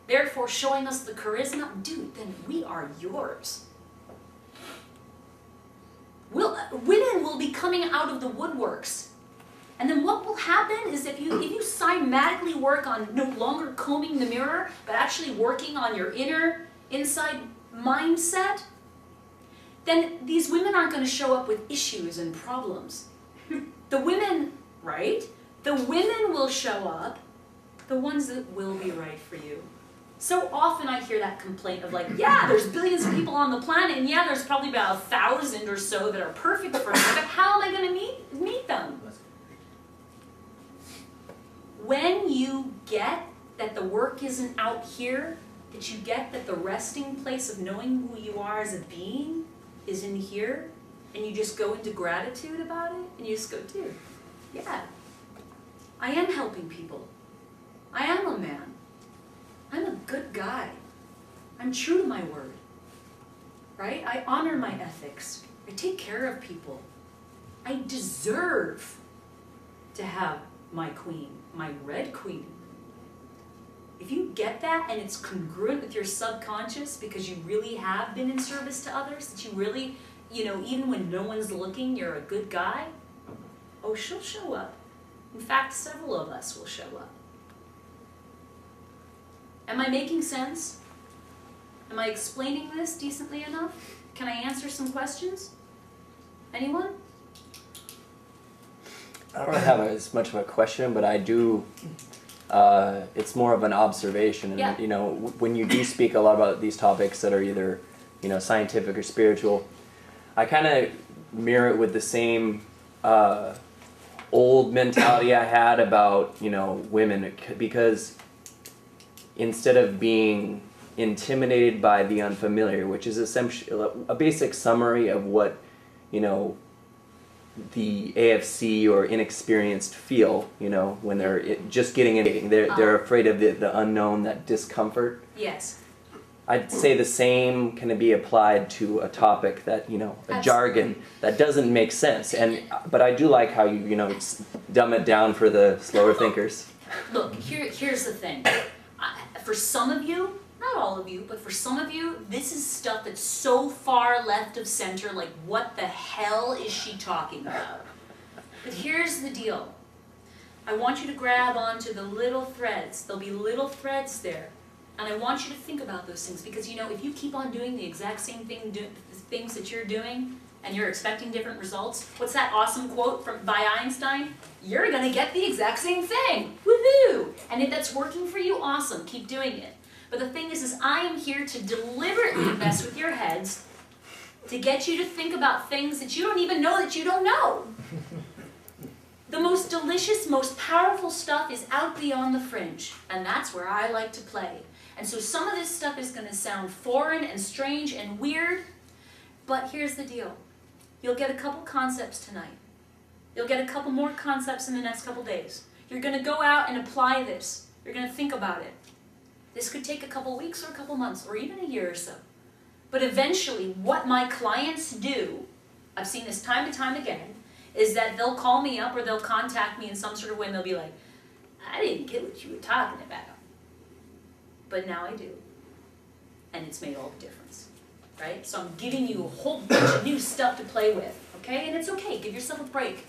[SPEAKER 2] therefore showing us the charisma. Dude, then we are yours. Women will be coming out of the woodworks. And then what will happen is if you cymatically work on no longer combing the mirror, but actually working on your inside mindset, then these women aren't going to show up with issues and problems. The women, right? The women will show up, the ones that will be right for you. So often I hear that complaint of like, yeah, there's billions of people on the planet, and yeah, there's probably about 1,000 or so that are perfect for me, but how am I going to meet them? When you get that the work isn't out here, that you get that the resting place of knowing who you are as a being is in here, and you just go into gratitude about it, and you just go, dude, yeah, I am helping people. I am a man. I'm a good guy. I'm true to my word, right? I honor my ethics. I take care of people. I deserve to have my queen, my red queen. If you get that and it's congruent with your subconscious because you really have been in service to others, that you really, even when no one's looking, you're a good guy, oh, she'll show up. In fact, several of us will show up. Am I making sense? Am I explaining this decently enough? Can I answer some questions? Anyone?
[SPEAKER 6] I don't have as much of a question, but I do, it's more of an observation. And,
[SPEAKER 2] Yeah.
[SPEAKER 6] When you do speak a lot about these topics that are either, scientific or spiritual, I kind of mirror it with the same old mentality I had about, women, because instead of being intimidated by the unfamiliar, which is essentially a basic summary of what, the AFC or inexperienced feel, when they're just getting in. They're afraid of the unknown, that discomfort.
[SPEAKER 2] Yes.
[SPEAKER 6] I'd say the same can be applied to a topic that, a jargon that doesn't make sense. But I do like how you, dumb it down for the slower thinkers.
[SPEAKER 2] Look, here's the thing. For some of you, not all of you, but for some of you, this is stuff that's so far left of center, like what the hell is she talking about? But here's the deal. I want you to grab onto the little threads. There'll be little threads there. And I want you to think about those things because, if you keep on doing the exact same things that you're doing and you're expecting different results, what's that awesome quote by Einstein? You're going to get the exact same thing. Woohoo! And if that's working for you, awesome. Keep doing it. But the thing is I am here to deliberately mess with your heads to get you to think about things that you don't even know that you don't know. The most delicious, most powerful stuff is out beyond the fringe, and that's where I like to play. And so some of this stuff is going to sound foreign and strange and weird, but here's the deal. You'll get a couple concepts tonight. You'll get a couple more concepts in the next couple days. You're going to go out and apply this. You're going to think about it. This could take a couple weeks or a couple months or even a year or so. But eventually, what my clients do, I've seen this time and time again, is that they'll call me up or they'll contact me in some sort of way and they'll be like, I didn't get what you were talking about. But now I do. And it's made all the difference. Right? So I'm giving you a whole bunch of new stuff to play with. Okay? And it's okay. Give yourself a break.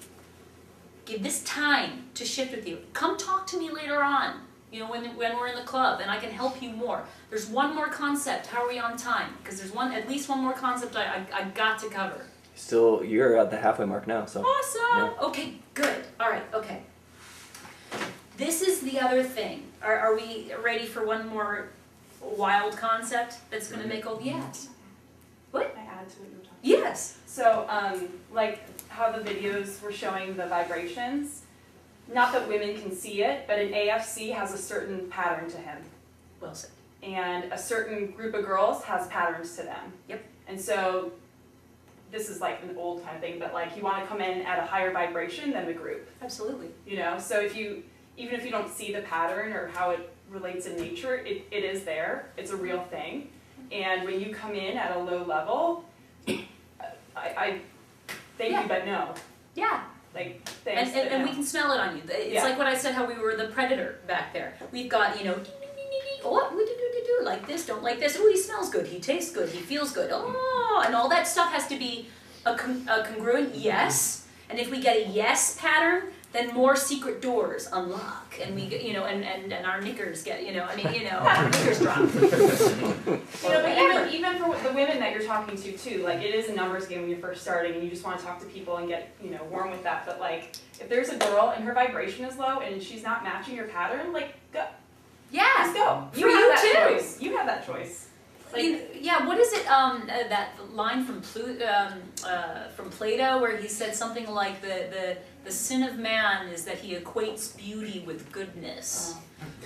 [SPEAKER 2] Give this time to shift with you. Come talk to me later on. When we're in the club and I can help you more. There's one more concept. How are we on time? Because there's at least one more concept I got to cover.
[SPEAKER 6] You're at the halfway mark now, so.
[SPEAKER 2] Awesome!
[SPEAKER 6] Yeah.
[SPEAKER 2] Okay, good. All right, okay. This is the other thing. Are we ready for one more wild concept that's going to make all... Yes. What?
[SPEAKER 4] I add to what you were talking
[SPEAKER 2] Yes.
[SPEAKER 4] So, like how the videos were showing the vibrations, not that women can see it, but an AFC has a certain pattern to him.
[SPEAKER 2] Well said.
[SPEAKER 4] And a certain group of girls has patterns to them.
[SPEAKER 2] Yep.
[SPEAKER 4] And so, this is like an old kind of thing, but like you want to come in at a higher vibration than the group.
[SPEAKER 2] Absolutely.
[SPEAKER 4] So even if you don't see the pattern or how it relates in nature, it is there. It's a real thing. And when you come in at a low level, I thank you, but no.
[SPEAKER 2] Yeah.
[SPEAKER 4] Like, thanks,
[SPEAKER 2] And
[SPEAKER 4] but no.
[SPEAKER 2] we can smell it on you. It's
[SPEAKER 4] Yeah.
[SPEAKER 2] like what I said, how we were the predator back there. We've got, you know, what? Like this, don't like this. Oh, he smells good, he tastes good, he feels good. Oh, and all that stuff has to be a congruent yes. And if we get a yes pattern, then more secret doors unlock, and we get, you know, and our knickers get, you know, I mean, you know, our knickers drop.
[SPEAKER 4] You know, but even for the women that you're talking to too, like it is a numbers game when you're first starting and you just want to talk to people and get, you know, warm with that. But like, if there's a girl and her vibration is low and she's not matching your pattern, like, go.
[SPEAKER 2] Yeah.
[SPEAKER 4] Just go.
[SPEAKER 2] For you
[SPEAKER 4] have that
[SPEAKER 2] too.
[SPEAKER 4] choice. You have that choice. Like,
[SPEAKER 2] Yeah, what is it? That line from Plato where he said something like the sin of man is that he equates beauty with goodness,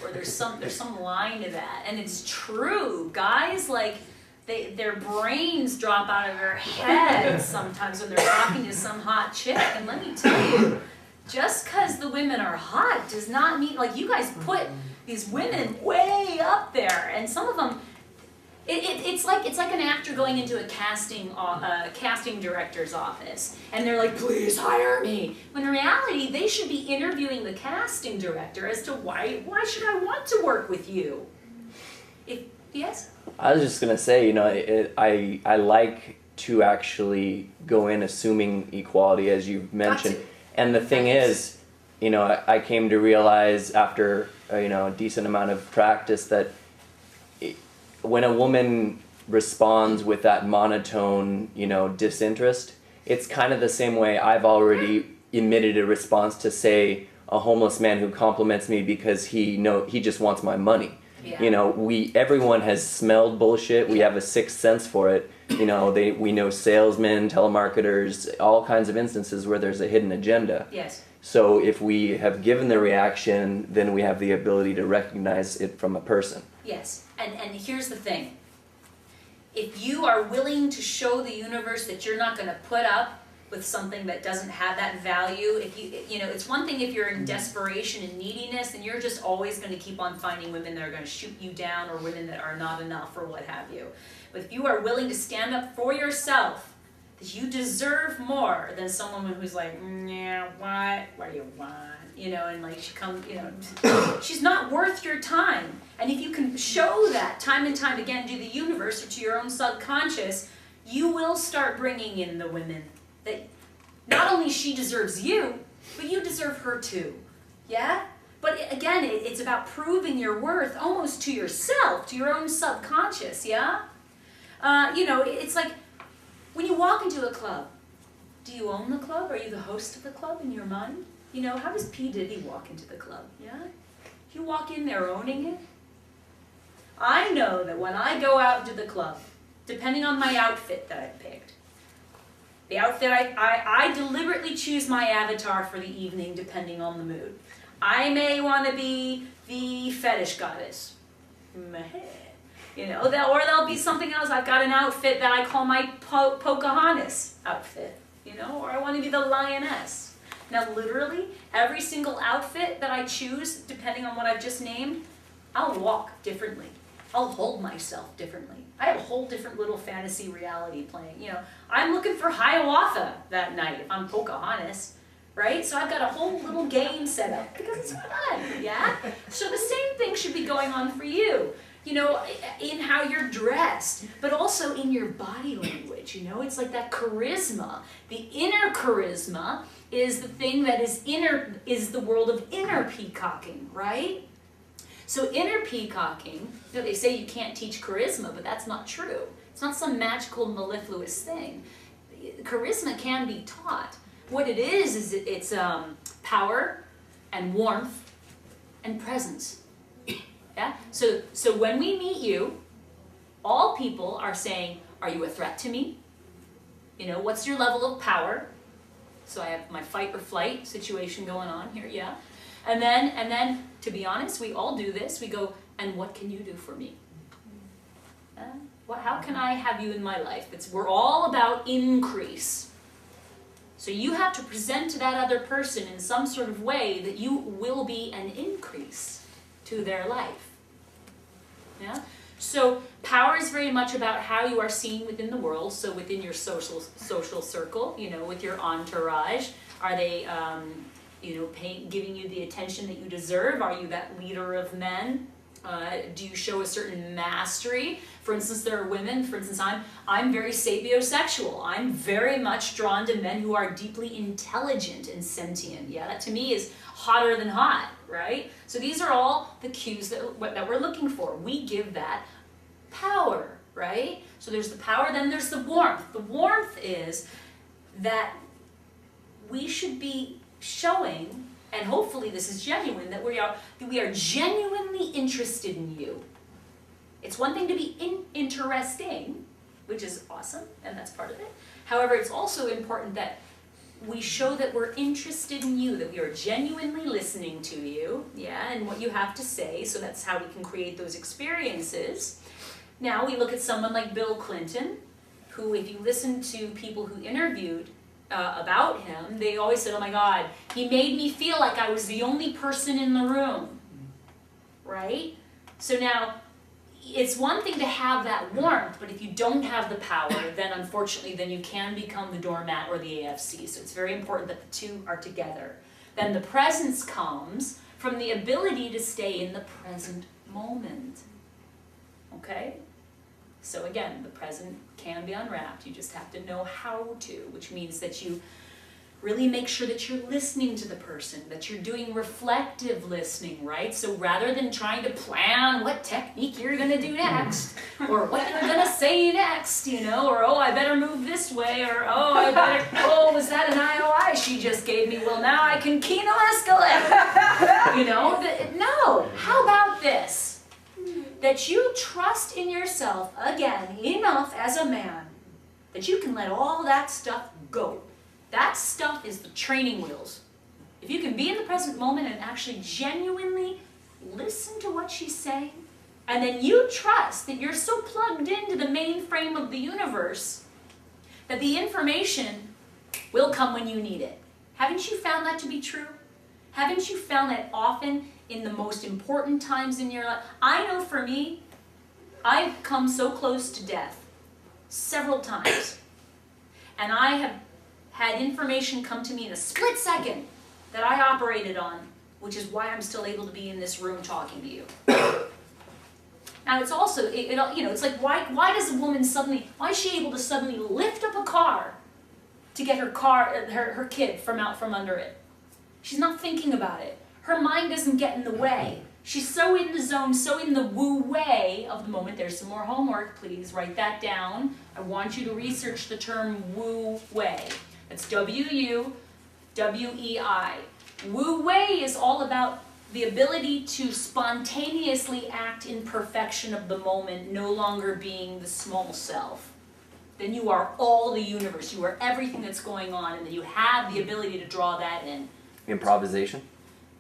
[SPEAKER 2] or there's some line to that, and it's true, guys. Like their brains drop out of their heads sometimes when they're talking to some hot chick, and let me tell you, just because the women are hot does not mean, like, you guys put these women way up there, and some of them. It's like an actor going into a casting director's office, and they're like, "Please hire me." When in reality, they should be interviewing the casting director as to why should I want to work with you? Yes.
[SPEAKER 6] I was just gonna say, you know, I like to actually go in assuming equality, as you've mentioned, and the thing is, you know, I came to realize after you know, a decent amount of practice that when a woman responds with that monotone, you know, disinterest, it's kind of the same way I've already emitted a response to, say, a homeless man who compliments me because he just wants my money.
[SPEAKER 2] Yeah.
[SPEAKER 6] You know, everyone has smelled bullshit. We have a sixth sense for it. You know, we know salesmen, telemarketers, all kinds of instances where there's a hidden agenda.
[SPEAKER 2] Yes.
[SPEAKER 6] So if we have given the reaction, then we have the ability to recognize it from a person.
[SPEAKER 2] Yes, and here's the thing. If you are willing to show the universe that you're not going to put up with something that doesn't have that value, if you know, it's one thing if you're in desperation and neediness, and you're just always going to keep on finding women that are going to shoot you down, or women that are not enough, or what have you. But if you are willing to stand up for yourself, that you deserve more than someone who's like, yeah, what do you want? You know, and like she comes, you know, she's not worth your time. And if you can show that time and time again to the universe or to your own subconscious, you will start bringing in the women that not only she deserves you, but you deserve her too. Yeah? But again, it's about proving your worth almost to yourself, to your own subconscious, yeah? You know, it's like when you walk into a club, do you own the club? Are you the host of the club in your mind? You know, how does P. Diddy walk into the club? Yeah? You walk in there owning it? I know that when I go out into the club, depending on my outfit that I've picked, the outfit I deliberately choose my avatar for the evening depending on the mood. I may want to be the fetish goddess. You know, or there'll be something else. I've got an outfit that I call my Pocahontas outfit. You know, or I want to be the lioness. Now, literally, every single outfit that I choose, depending on what I've just named, I'll walk differently. I'll hold myself differently. I have a whole different little fantasy reality playing. You know, I'm looking for Hiawatha that night if I'm Pocahontas, right? So I've got a whole little game set up because it's fun, yeah? So the same thing should be going on for you. You know, in how you're dressed, but also in your body language, you know? It's like that charisma. The inner charisma is the thing that is the world of inner peacocking, right? So inner peacocking, you know, they say you can't teach charisma, but that's not true. It's not some magical mellifluous thing. Charisma can be taught. What it is it's power and warmth and presence. Yeah? So when we meet you, all people are saying, are you a threat to me? You know, what's your level of power? So I have my fight or flight situation going on here, yeah? And then, to be honest, we all do this. We go, and what can you do for me? How can I have you in my life? We're all about increase. So you have to present to that other person in some sort of way that you will be an increase to their life. Yeah? So power is very much about how you are seen within the world, so within your social circle, you know, with your entourage. Are they, you know, giving you the attention that you deserve? Are you that leader of men? Do you show a certain mastery? For instance, there are women, for instance, I'm very sapiosexual. I'm very much drawn to men who are deeply intelligent and sentient. Yeah, that to me is hotter than hot, right? So these are all the cues that we're looking for. We give that power, right? So there's the power, then there's the warmth. The warmth is that we should be showing, and hopefully this is genuine, that we are genuinely interested in you. It's one thing to be interesting, which is awesome, and that's part of it. However, it's also important that we show that we're interested in you, that we are genuinely listening to you, yeah, and what you have to say, so that's how we can create those experiences. Now, we look at someone like Bill Clinton, who, if you listen to people who interviewed about him, they always said, oh my God, he made me feel like I was the only person in the room, right? So now, it's one thing to have that warmth, but if you don't have the power, then unfortunately, then you can become the doormat or the AFC. So it's very important that the two are together. Then the presence comes from the ability to stay in the present moment. Okay? So again, the present can be unwrapped. You just have to know how to, which means that you really make sure that you're listening to the person, that you're doing reflective listening, right? So rather than trying to plan what technique you're going to do next, or what you're going to say next, you know, or, oh, I better move this way, or, oh, I better, oh, was that an IOI she just gave me? Well, now I can keno escalate. You know, no. How about this? That you trust in yourself, again, enough as a man, that you can let all that stuff go. That stuff is the training wheels. If you can be in the present moment and actually genuinely listen to what she's saying, and then you trust that you're so plugged into the mainframe of the universe that the information will come when you need it. Haven't you found that to be true? Haven't you found that often in the most important times in your life? I know for me, I've come so close to death several times, and I have had information come to me in a split second that I operated on, which is why I'm still able to be in this room talking to you. Now it's also, you know, it's like, why does a woman suddenly, why is she able to suddenly lift up a car to get her kid from out from under it? She's not thinking about it. Her mind doesn't get in the way. She's so in the zone, so in the woo way of the moment. There's some more homework, please write that down. I want you to research the term woo way. It's W-U-W-E-I. Wu Wei is all about the ability to spontaneously act in perfection of the moment, no longer being the small self. Then you are all the universe. You are everything that's going on, and then you have the ability to draw that in.
[SPEAKER 6] Improvisation?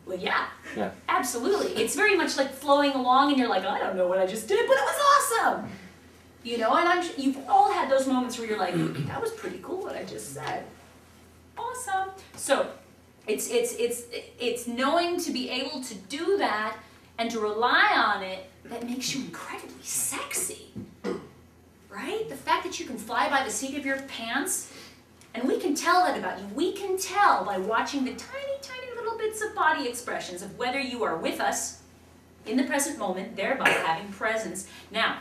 [SPEAKER 2] Well, yeah.
[SPEAKER 6] Yeah.
[SPEAKER 2] Absolutely. It's very much like flowing along, and you're like, I don't know what I just did, but it was awesome. You know, and you've all had those moments where you're like, that was pretty cool what I just said. Awesome. So it's knowing to be able to do that and to rely on it that makes you incredibly sexy, right? The fact that you can fly by the seat of your pants, and we can tell that about you. We can tell by watching the tiny, tiny little bits of body expressions of whether you are with us in the present moment, thereby having presence. Now,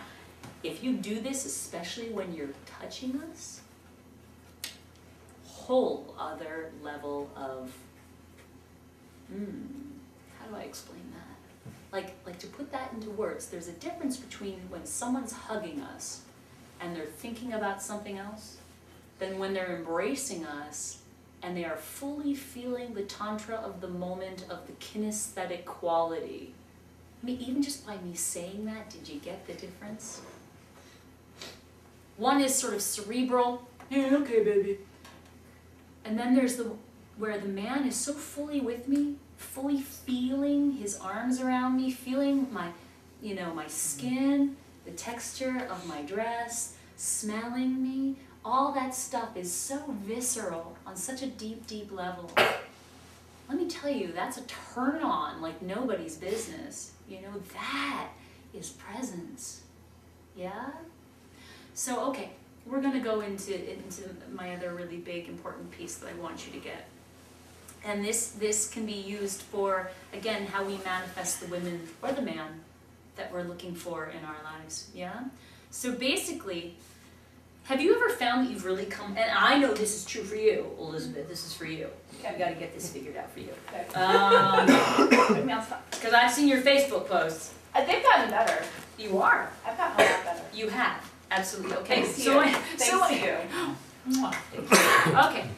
[SPEAKER 2] if you do this, especially when you're touching us, whole other level of, how do I explain that? Like to put that into words, there's a difference between when someone's hugging us and they're thinking about something else, than when they're embracing us and they are fully feeling the tantra of the moment, of the kinesthetic quality. I mean, even just by me saying that, did you get the difference? One is sort of cerebral, yeah, okay, baby. And then there's where the man is so fully with me, fully feeling his arms around me, feeling my, my skin, the texture of my dress, smelling me. All that stuff is so visceral on such a deep, deep level. Let me tell you, that's a turn on like nobody's business. That is presence. Yeah? So, okay, we're gonna go into my other really big important piece that I want you to get. And this can be used for, again, how we manifest the women or the man that we're looking for in our lives, yeah? So basically, have you ever found that you've really come, and I know this is true for you, Elizabeth, this is for you.
[SPEAKER 4] Okay.
[SPEAKER 2] I gotta get this figured out for you.
[SPEAKER 4] Okay.
[SPEAKER 2] Because I've seen your Facebook posts.
[SPEAKER 4] They've gotten better.
[SPEAKER 2] You are.
[SPEAKER 4] I've gotten a lot better.
[SPEAKER 2] You have, absolutely, okay.
[SPEAKER 4] Thanks to
[SPEAKER 2] So
[SPEAKER 4] you.
[SPEAKER 2] I-
[SPEAKER 4] Thanks
[SPEAKER 2] so
[SPEAKER 4] to
[SPEAKER 2] I-
[SPEAKER 4] you.
[SPEAKER 2] Mwah, thank you. Okay,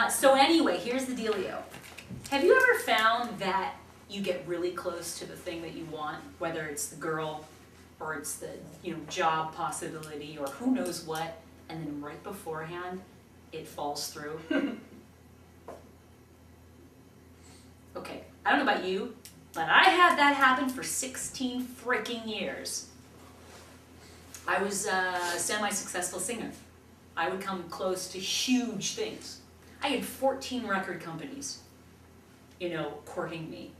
[SPEAKER 2] so anyway, here's the dealio. Have you ever found that you get really close to the thing that you want, whether it's the girl or it's the job possibility or who knows what, and then right beforehand it falls through? Okay, I don't know about you, but I had that happen for 16 freaking years. I was a semi-successful singer. I would come close to huge things. I had 14 record companies, courting me.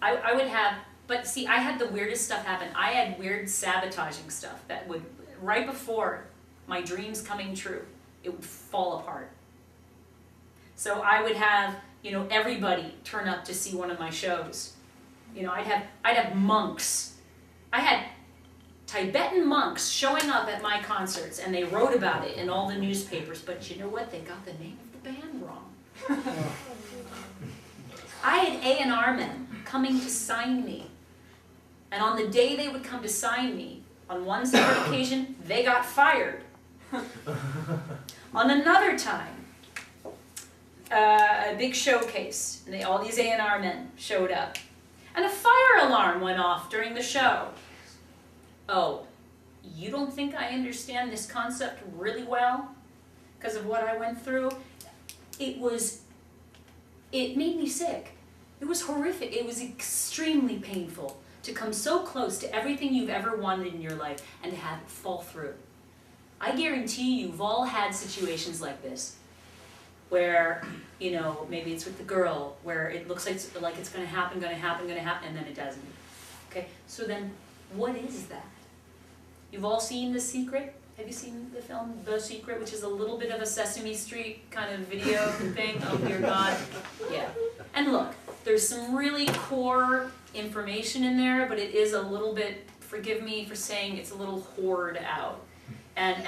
[SPEAKER 2] I would have, but see, I had the weirdest stuff happen. I had weird sabotaging stuff that would, right before my dreams coming true, it would fall apart. So I would have, everybody turn up to see one of my shows. I'd have monks. I had Tibetan monks showing up at my concerts, and they wrote about it in all the newspapers, but you know what? They got the name of the band wrong. I had A&R men coming to sign me, and on the day they would come to sign me, on one separate occasion, they got fired. On another time, a big showcase, and all these A&R men showed up, and a fire alarm went off during the show. Oh, you don't think I understand this concept really well because of what I went through? It made me sick. It was horrific. It was extremely painful to come so close to everything you've ever wanted in your life and to have it fall through. I guarantee you've all had situations like this where, maybe it's with the girl, where it looks like it's going to happen, and then it doesn't. Okay, so then what is that? You've all seen The Secret? Have you seen the film The Secret, which is a little bit of a Sesame Street kind of video thing? Oh dear God. Yeah. And look, there's some really core information in there, but it is a little bit, forgive me for saying, it's a little hoard out. And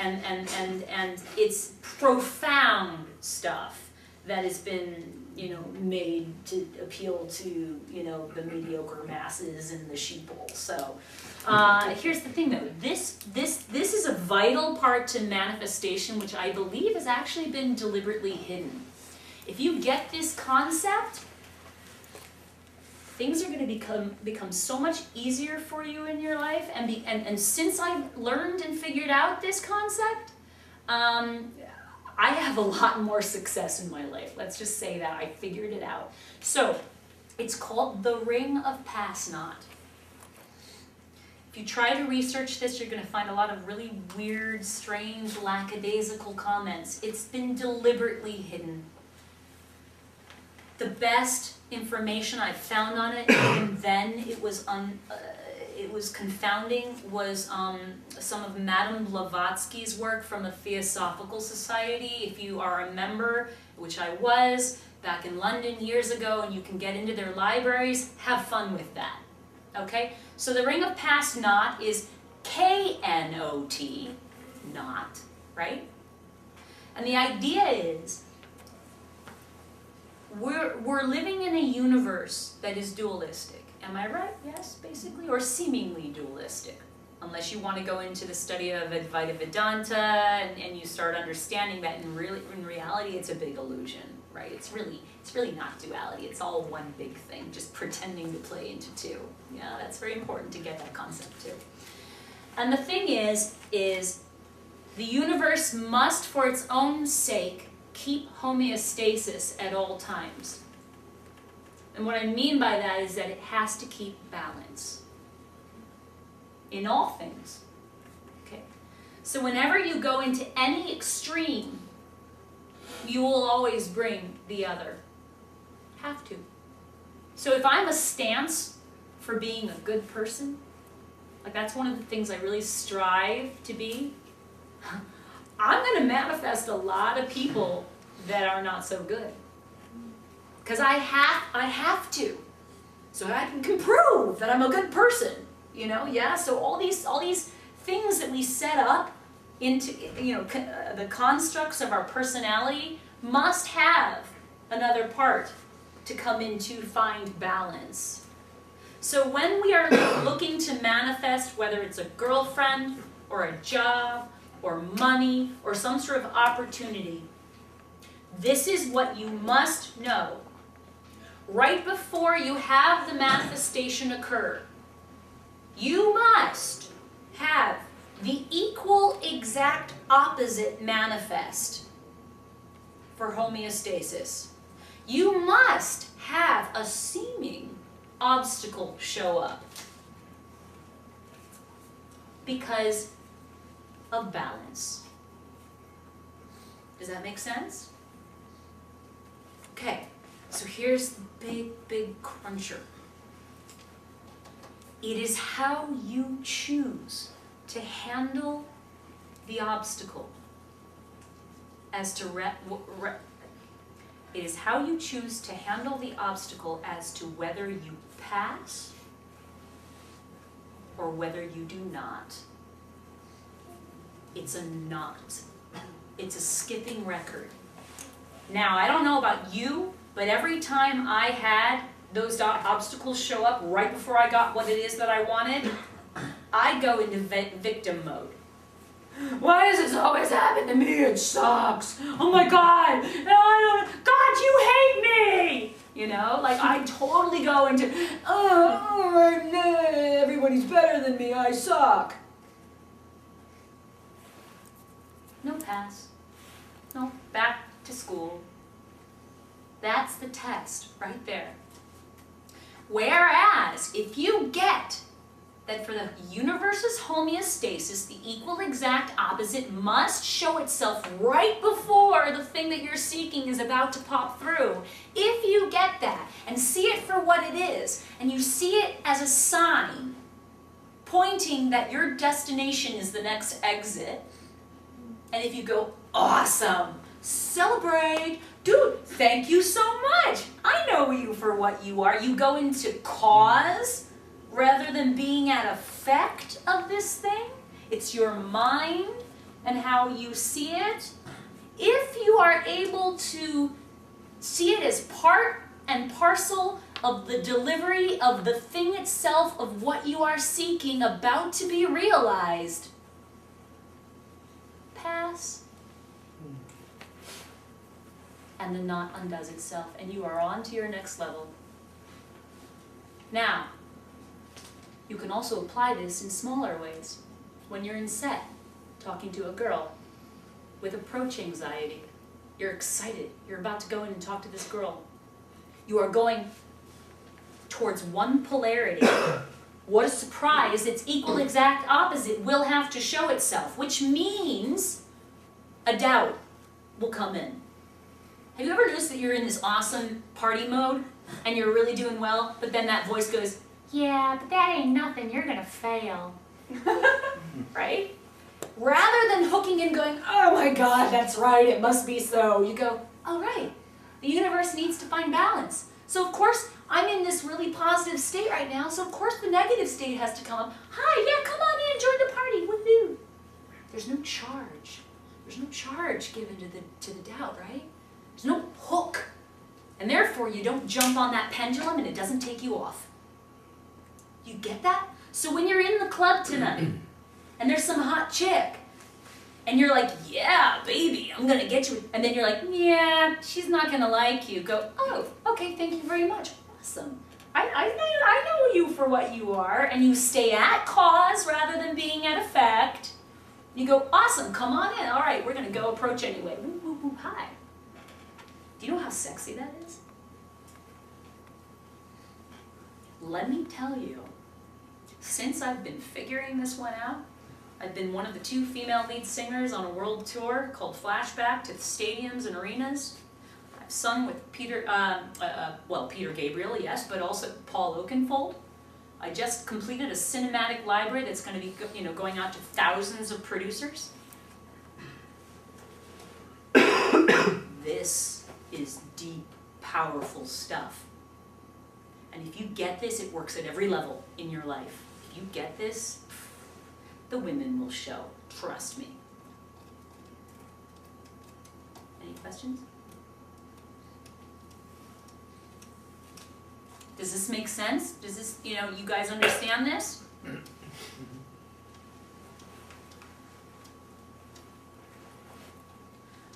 [SPEAKER 2] it's profound stuff that has been, made to appeal to, the mediocre masses and the sheeple. So here's the thing though, this is a vital part to manifestation, which I believe has actually been deliberately hidden. If you get this concept, things are going to become so much easier for you in your life. And since I've learned and figured out this concept, I have a lot more success in my life. Let's just say that I figured it out. So it's called the Ring of Pass-Not. If you try to research this, you're going to find a lot of really weird, strange, lackadaisical comments. It's been deliberately hidden. The best information I've found on it, even then it was confounding, was some of Madame Blavatsky's work from the Theosophical Society. If you are a member, which I was, back in London years ago, and you can get into their libraries, have fun with that. Okay? So the Ring of Pass-Not is K-N-O-T, not, right? And the idea is, we're living in a universe that is dualistic. Am I right? Yes, basically, or seemingly dualistic. Unless you want to go into the study of Advaita Vedanta and you start understanding that in reality it's a big illusion, right? It's really not duality. It's all one big thing, just pretending to play into two. Yeah, that's very important to get that concept too. And the thing is the universe must, for its own sake, keep homeostasis at all times. And what I mean by that is that it has to keep balance in all things. Okay? So whenever you go into any extreme, you will always bring the other. Have to. So if I'm a stance for being a good person, like that's one of the things I really strive to be, I'm gonna manifest a lot of people that are not so good. Because I have to. So I can prove that I'm a good person, you know, yeah? So all these things that we set up into, you know, the constructs of our personality must have another part to come in to find balance. So when we are looking to manifest, whether it's a girlfriend or a job or money or some sort of opportunity, this is what you must know. Right before you have the manifestation occur, you must have the equal exact opposite manifest for homeostasis. You must have a seeming obstacle show up because of balance. Does that make sense? Okay, so here's the big cruncher. It is how you choose to handle the obstacle as to it is how you choose to handle the obstacle as to whether you pass or whether you do not. It's a not. It's a skipping record. Now, I don't know about you, but every time I had those obstacles show up right before I got what it is that I wanted, I go into victim mode. Why does this always happen to me? It sucks. Oh my God. God, you hate me. You know, like I totally go into, everybody's better than me. I suck. No pass. No, back to school. That's the test right there. Whereas, if you get that for the universe's homeostasis, the equal exact opposite must show itself right before the thing that you're seeking is about to pop through. If you get that and see it for what it is, and you see it as a sign pointing that your destination is the next exit, and if you go, awesome, celebrate, dude, thank you so much, I know you for what you are, you go into cause, rather than being an effect of this thing. It's your mind and how you see it. If you are able to see it as part and parcel of the delivery of the thing itself, of what you are seeking about to be realized, pass. And the knot undoes itself, and you are on to your next level. Now, you can also apply this in smaller ways. When you're in set, talking to a girl with approach anxiety, you're excited, you're about to go in and talk to this girl. You are going towards one polarity. What a surprise, its equal exact opposite will have to show itself, which means a doubt will come in. Have you ever noticed that you're in this awesome party mode and you're really doing well, but then that voice goes, yeah, but that ain't nothing, you're gonna fail. Right? Rather than hooking in going, oh my God, that's right, it must be so, you go, oh right, the universe needs to find balance. So of course, I'm in this really positive state right now, so of course the negative state has to come up. Hi, yeah, come on in, join the party, woohoo. There's no charge. There's no charge given to the doubt, right? There's no hook. And therefore, you don't jump on that pendulum and it doesn't take you off. You get that? So when you're in the club tonight, and there's some hot chick, and you're like, yeah, baby, I'm gonna get you, and then you're like, yeah, she's not gonna like you. Go, oh, okay, thank you very much, awesome. I know you for what you are, and you stay at cause rather than being at effect. You go, awesome, come on in, all right, we're gonna go approach anyway. Woo, woo, woo, hi. Do you know how sexy that is? Let me tell you, since I've been figuring this one out, I've been one of the 2 female lead singers on a world tour called Flashback to the stadiums and arenas. I've sung with Peter Gabriel, yes, but also Paul Oakenfold. I just completed a cinematic library that's going to be, going out to thousands of producers. This is deep, powerful stuff. And if you get this, it works at every level in your life. If you get this, the women will show. Trust me. Any questions? Does this make sense? Does this, you guys understand this?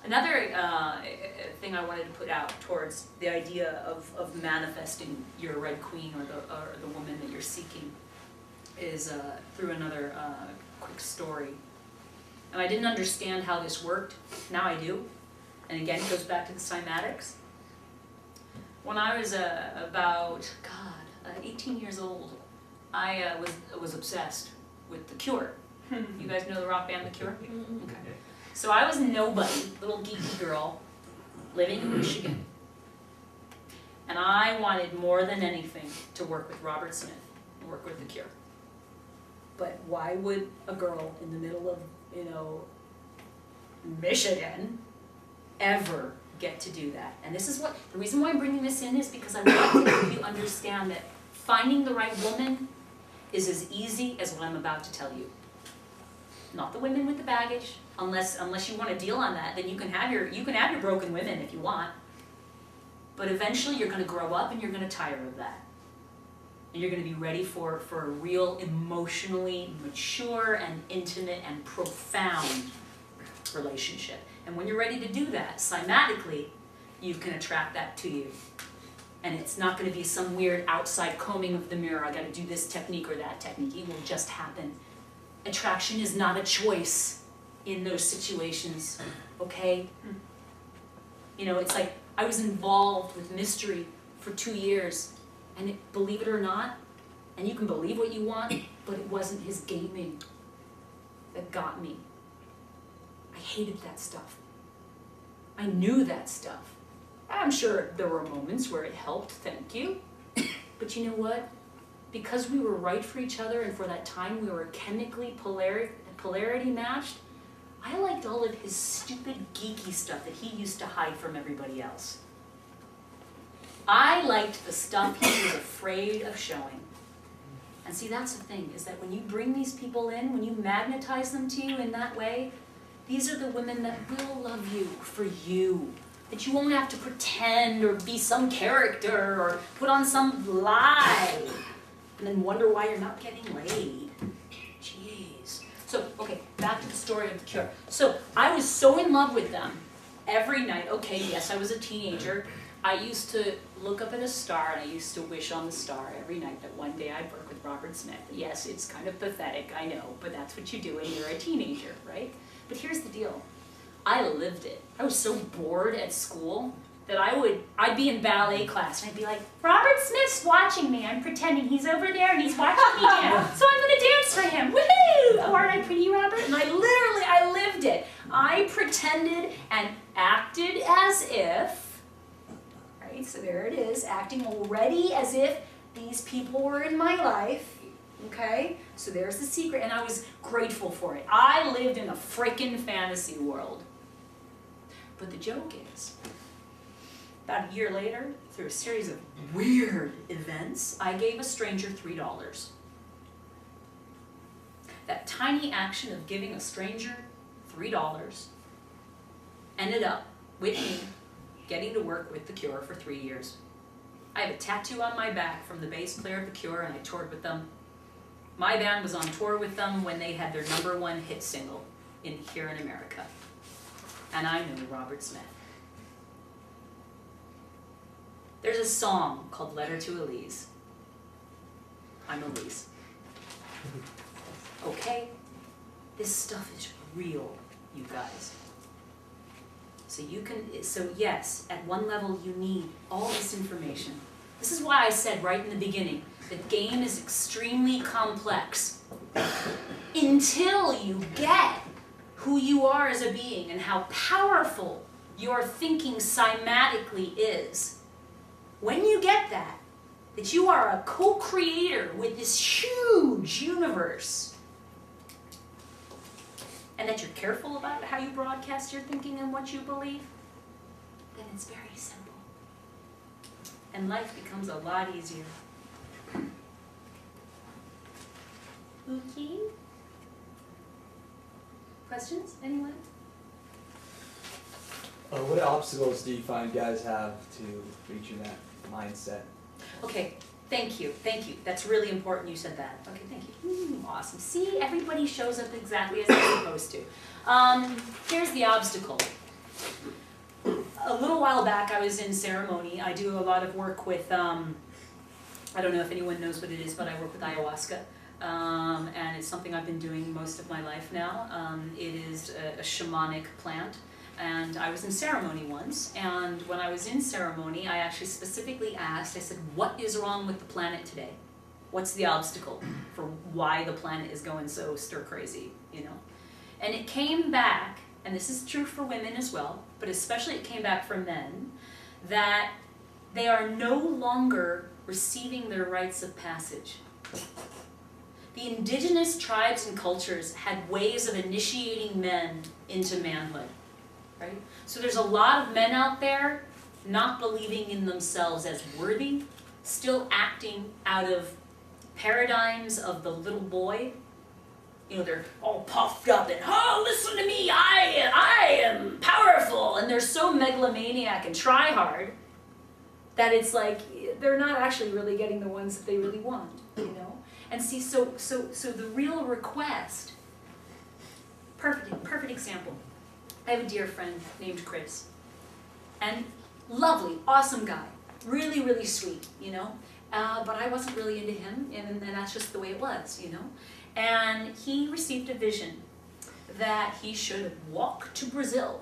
[SPEAKER 2] Another thing I wanted to put out towards the idea of manifesting your red queen or the woman that you're seeking is through another quick story. And I didn't understand how this worked. Now I do. And again, it goes back to the Cymatics. When I was about 18 years old, I was obsessed with The Cure. You guys know the rock band The Cure? Okay. So I was nobody, little geeky girl, living in Michigan. And I wanted more than anything to work with Robert Smith, and work with The Cure. But why would a girl in the middle of, Michigan ever get to do that? And this is the reason why I'm bringing this in is because I want to help you understand that finding the right woman is as easy as what I'm about to tell you. Not the women with the baggage, unless you want to deal on that, then you can have your broken women if you want. But eventually you're going to grow up and you're going to tire of that. And you're going to be ready for a real emotionally mature and intimate and profound relationship. And when you're ready to do that, cymatically, you can attract that to you. And it's not going to be some weird outside combing of the mirror, I got to do this technique or that technique. It will just happen. Attraction is not a choice in those situations, okay? It's like I was involved with mystery for 2 years, and believe it or not, and you can believe what you want, but it wasn't his gaming that got me. I hated that stuff. I knew that stuff. I'm sure there were moments where it helped, thank you. But you know what? Because we were right for each other and for that time we were chemically polarity matched, I liked all of his stupid geeky stuff that he used to hide from everybody else. I liked the stuff he was afraid of showing. And see, that's the thing, is that when you bring these people in, when you magnetize them to you in that way, these are the women that will love you for you. That you won't have to pretend or be some character or put on some lie and then wonder why you're not getting laid. Jeez. So, okay, back to the story of The Cure. So, I was so in love with them every night. Okay, yes, I was a teenager. I used to look up at a star and I used to wish on the star every night that one day I'd work with Robert Smith. Yes, it's kind of pathetic, I know, but that's what you do when you're a teenager, right? But here's the deal. I lived it. I was so bored at school that I'd be in ballet class and I'd be like, Robert Smith's watching me. I'm pretending he's over there and he's watching me dance. So I'm going to dance for him. Woohoo! Oh, aren't I pretty, Robert? And I lived it. I pretended and acted as if, right? So there it is, acting already as if these people were in my life. Okay? So there's the secret, and I was grateful for it. I lived in a freaking fantasy world. But the joke is, about a year later, through a series of weird events, I gave a stranger $3. That tiny action of giving a stranger $3 ended up with me getting to work with The Cure for 3 years. I have a tattoo on my back from the bass player of The Cure, and I toured with them. My band was on tour with them when they had their #1 hit single here in America. And I knew Robert Smith. There's a song called Letter to Elise. I'm Elise. Okay? This stuff is real, you guys. So yes, at one level you need all this information. This is why I said right in the beginning, the game is extremely complex. Until you get who you are as a being and how powerful your thinking cymatically is. When you get that you are a co-creator with this huge universe, and that you're careful about how you broadcast your thinking and what you believe, then it's very simple. And life becomes a lot easier. Okay. Questions? Anyone?
[SPEAKER 7] What obstacles do you find guys have to reaching that mindset?
[SPEAKER 2] Okay, thank you. That's really important you said that. Okay, thank you. Awesome. See, everybody shows up exactly as they're supposed to. Here's the obstacle. A little while back I was in ceremony. I do a lot of work with, I don't know if anyone knows what it is, but I work with ayahuasca. And it's something I've been doing most of my life now. It is a shamanic plant. And I was in ceremony once, and when I was in ceremony, I actually specifically asked, I said, what is wrong with the planet today? What's the obstacle for why the planet is going so stir crazy, you know? And it came back, and this is true for women as well, but especially it came back for men, that they are no longer receiving their rites of passage. The indigenous tribes and cultures had ways of initiating men into manhood. Right? So there's a lot of men out there not believing in themselves as worthy, still acting out of paradigms of the little boy. You know, they're all puffed up and, oh, listen to me, I am powerful. And they're so megalomaniac and try hard that it's like they're not actually really getting the ones that they really want, you know? And see, so the real request, perfect example. I have a dear friend named Chris, and lovely, awesome guy, really, really sweet, you know, but I wasn't really into him, and that's just the way it was, you know, and he received a vision that he should walk to Brazil.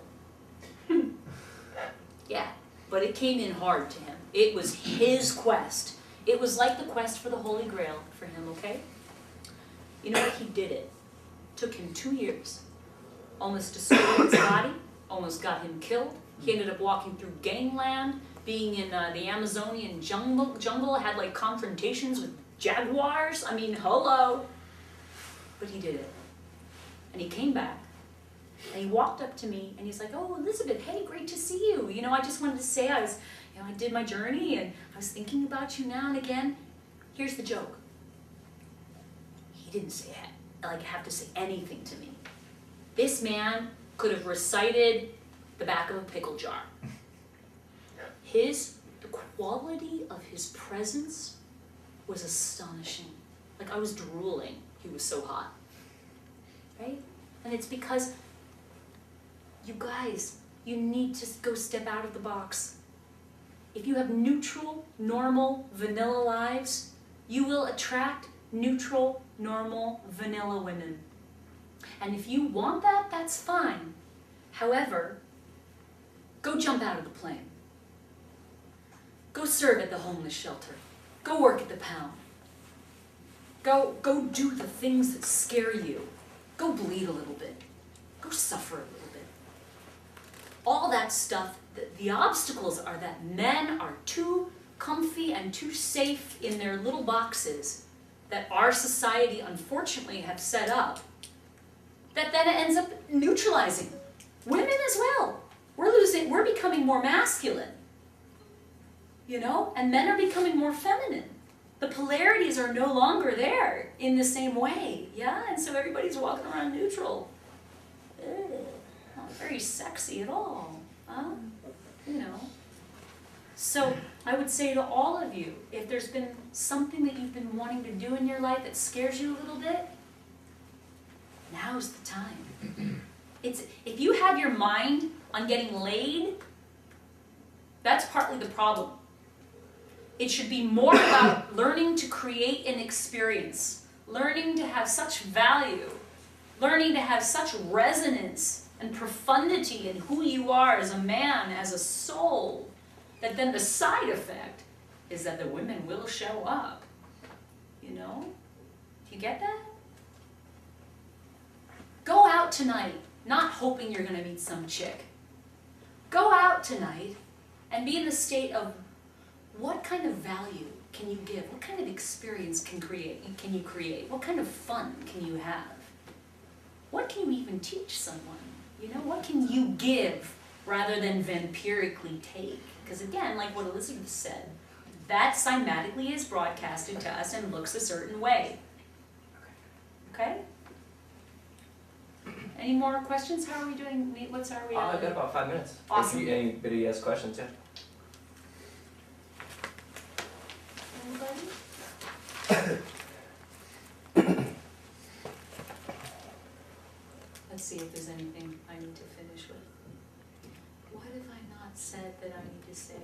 [SPEAKER 2] Yeah, but it came in hard to him. It was his quest. It was like the quest for the Holy Grail for him, okay? You know what? He did it. Took him 2 years. Almost destroyed his body, almost got him killed. He ended up walking through gangland, being in the Amazonian jungle, had like confrontations with jaguars. I mean, hello. But he did it. And he came back, and he walked up to me, and he's like, oh, Elizabeth, hey, great to see you. You know, I just wanted to say I did my journey, and I was thinking about you now and again. Here's the joke. He didn't say, have to say anything to me. This man could have recited the back of a pickle jar. The quality of his presence was astonishing. Like I was drooling. He was so hot. Right? And it's because you guys, you need to go step out of the box. If you have neutral, normal, vanilla lives, you will attract neutral, normal, vanilla women. And if you want that, that's fine. However, go jump out of the plane. Go serve at the homeless shelter. Go work at the pound. Go do the things that scare you. Go bleed a little bit. Go suffer a little bit. All that stuff, the obstacles are that men are too comfy and too safe in their little boxes that our society unfortunately have set up, that then it ends up neutralizing women as well. We're becoming more masculine, you know, and men are becoming more feminine. The polarities are no longer there in the same way, yeah? And so everybody's walking around neutral. Not very sexy at all, huh? You know. So I would say to all of you, if there's been something that you've been wanting to do in your life that scares you a little bit, now's the time. If you have your mind on getting laid, that's partly the problem. It should be more about learning to create an experience, learning to have such value, learning to have such resonance and profundity in who you are as a man, as a soul, that then the side effect is that the women will show up. You know? Do you get that? Go out tonight, not hoping you're going to meet some chick. Go out tonight and be in the state of what kind of value can you give? What kind of experience can you create? What kind of fun can you have? What can you even teach someone? You know, what can you give rather than vampirically take. Because again, like what Elizabeth said, that cymatically is broadcasted to us and looks a certain way. Okay? Any more questions? How are we doing? Nate, what's our we
[SPEAKER 1] I've got about 5 minutes.
[SPEAKER 2] Awesome.
[SPEAKER 1] If anybody has questions, yeah.
[SPEAKER 2] Anybody? Let's see if there's anything I need to finish with. What have I not said that I need to say?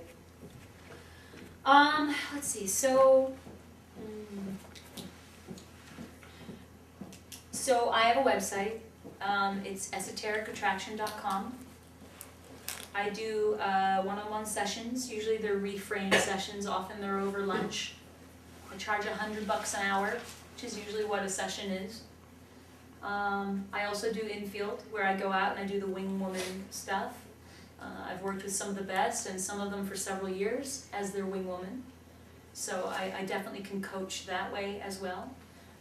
[SPEAKER 2] Let's see, so I have a website, it's esotericattraction.com. I do one-on-one sessions, usually they're reframed sessions, often they're over lunch. I charge $100 an hour, which is usually what a session is. I also do in-field, where I go out and I do the wing woman stuff. I've worked with some of the best and some of them for several years as their wing woman. So I definitely can coach that way as well.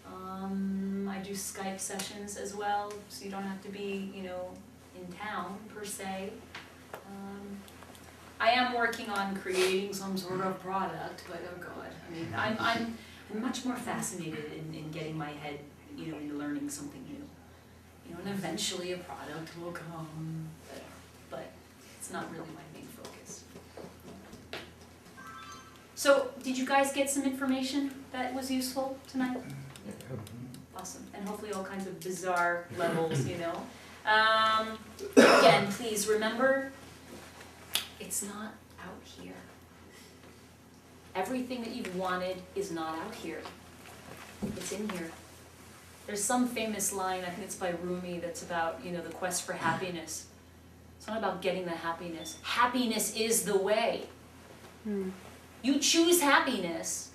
[SPEAKER 2] I do Skype sessions as well, so you don't have to be, you know, in town per se. I am working on creating some sort of product, but oh god, I mean, I'm much more fascinated in getting my head, you know, into learning something new. You know, and eventually a product will come, but it's not really my main focus. So, did you guys get some information that was useful tonight? Awesome, and hopefully all kinds of bizarre levels, you know. Again, please remember, it's not out here. Everything that you've wanted is not out here. It's in here. There's some famous line, I think it's by Rumi, that's about, you know, the quest for happiness. It's not about getting the happiness. Happiness is the way. You choose happiness,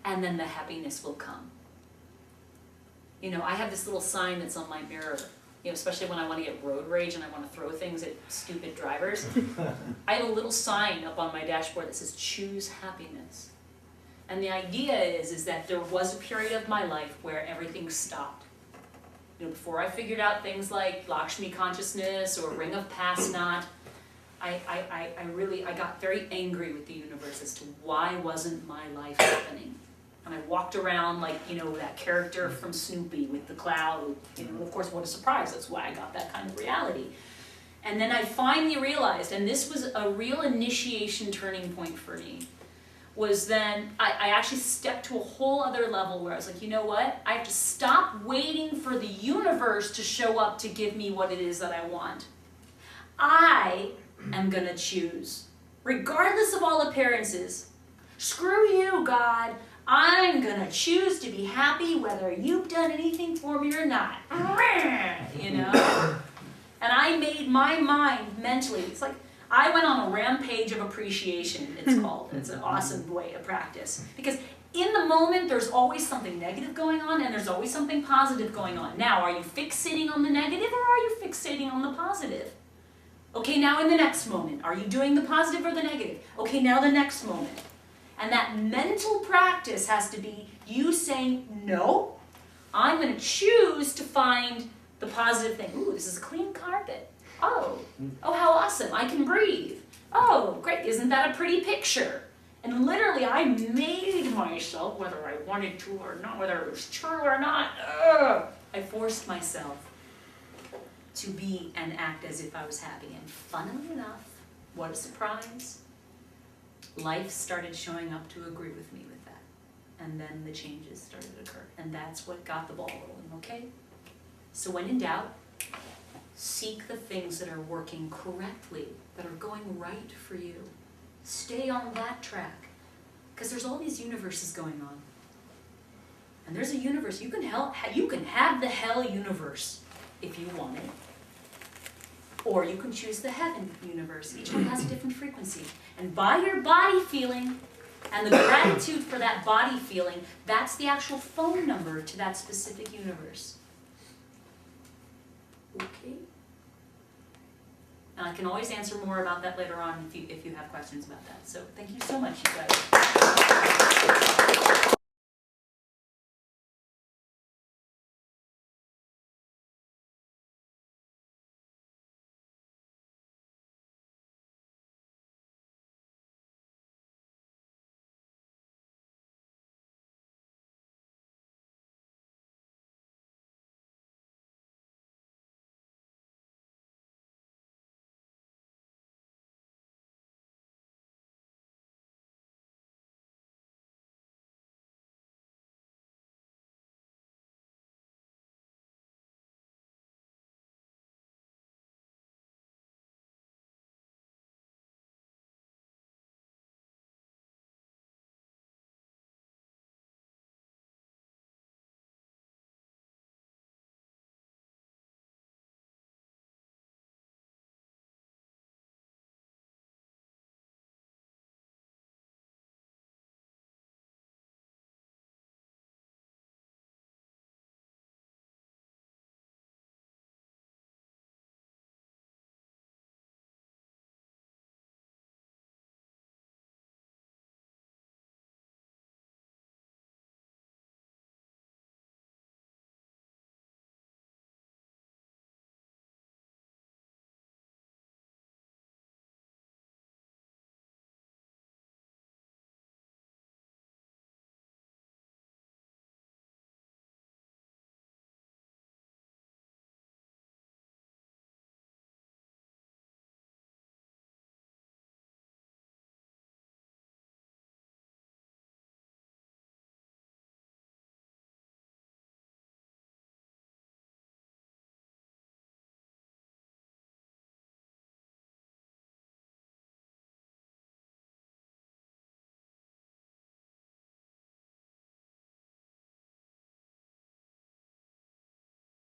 [SPEAKER 2] and then the happiness will come. You know, I have this little sign that's on my mirror, you know, especially when I want to get road rage and I want to throw things at stupid drivers. I have a little sign up on my dashboard that says, choose happiness. And the idea is that there was a period of my life where everything stopped. You know, before I figured out things like Lakshmi consciousness or Ring of Past Knot, I got very angry with the universe as to why wasn't my life happening. And I walked around like, you know, that character from Snoopy with the cloud, you know, of course, what a surprise, that's why I got that kind of reality. And then I finally realized, and this was a real initiation turning point for me, was then I actually stepped to a whole other level where I was like, you know what, I have to stop waiting for the universe to show up to give me what it is that I want. I am gonna choose, regardless of all appearances. Screw you, God. I'm gonna choose to be happy whether you've done anything for me or not. You know? And I made my mind mentally, it's like, I went on a rampage of appreciation, it's called. It's an awesome way to practice. Because in the moment, there's always something negative going on and there's always something positive going on. Now, are you fixating on the negative or are you fixating on the positive? Okay, now in the next moment, are you doing the positive or the negative? Okay, now the next moment. And that mental practice has to be you saying, no, I'm going to choose to find the positive thing. Ooh, this is a clean carpet. Oh, how awesome, I can breathe. Oh, great, isn't that a pretty picture? And literally, I made myself, whether I wanted to or not, whether it was true or not, I forced myself to be and act as if I was happy. And funnily enough, what a surprise, life started showing up to agree with me with that. And then the changes started to occur. And that's what got the ball rolling, okay? So when in doubt, seek the things that are working correctly, that are going right for you. Stay on that track. Because there's all these universes going on. And there's a universe, you can have the hell universe if you want it. Or you can choose the heaven universe. Each one has a different frequency. And by your body feeling, and the gratitude for that body feeling, that's the actual phone number to that specific universe. Okay? And I can always answer more about that later on if you have questions about that. So thank you so much, you guys.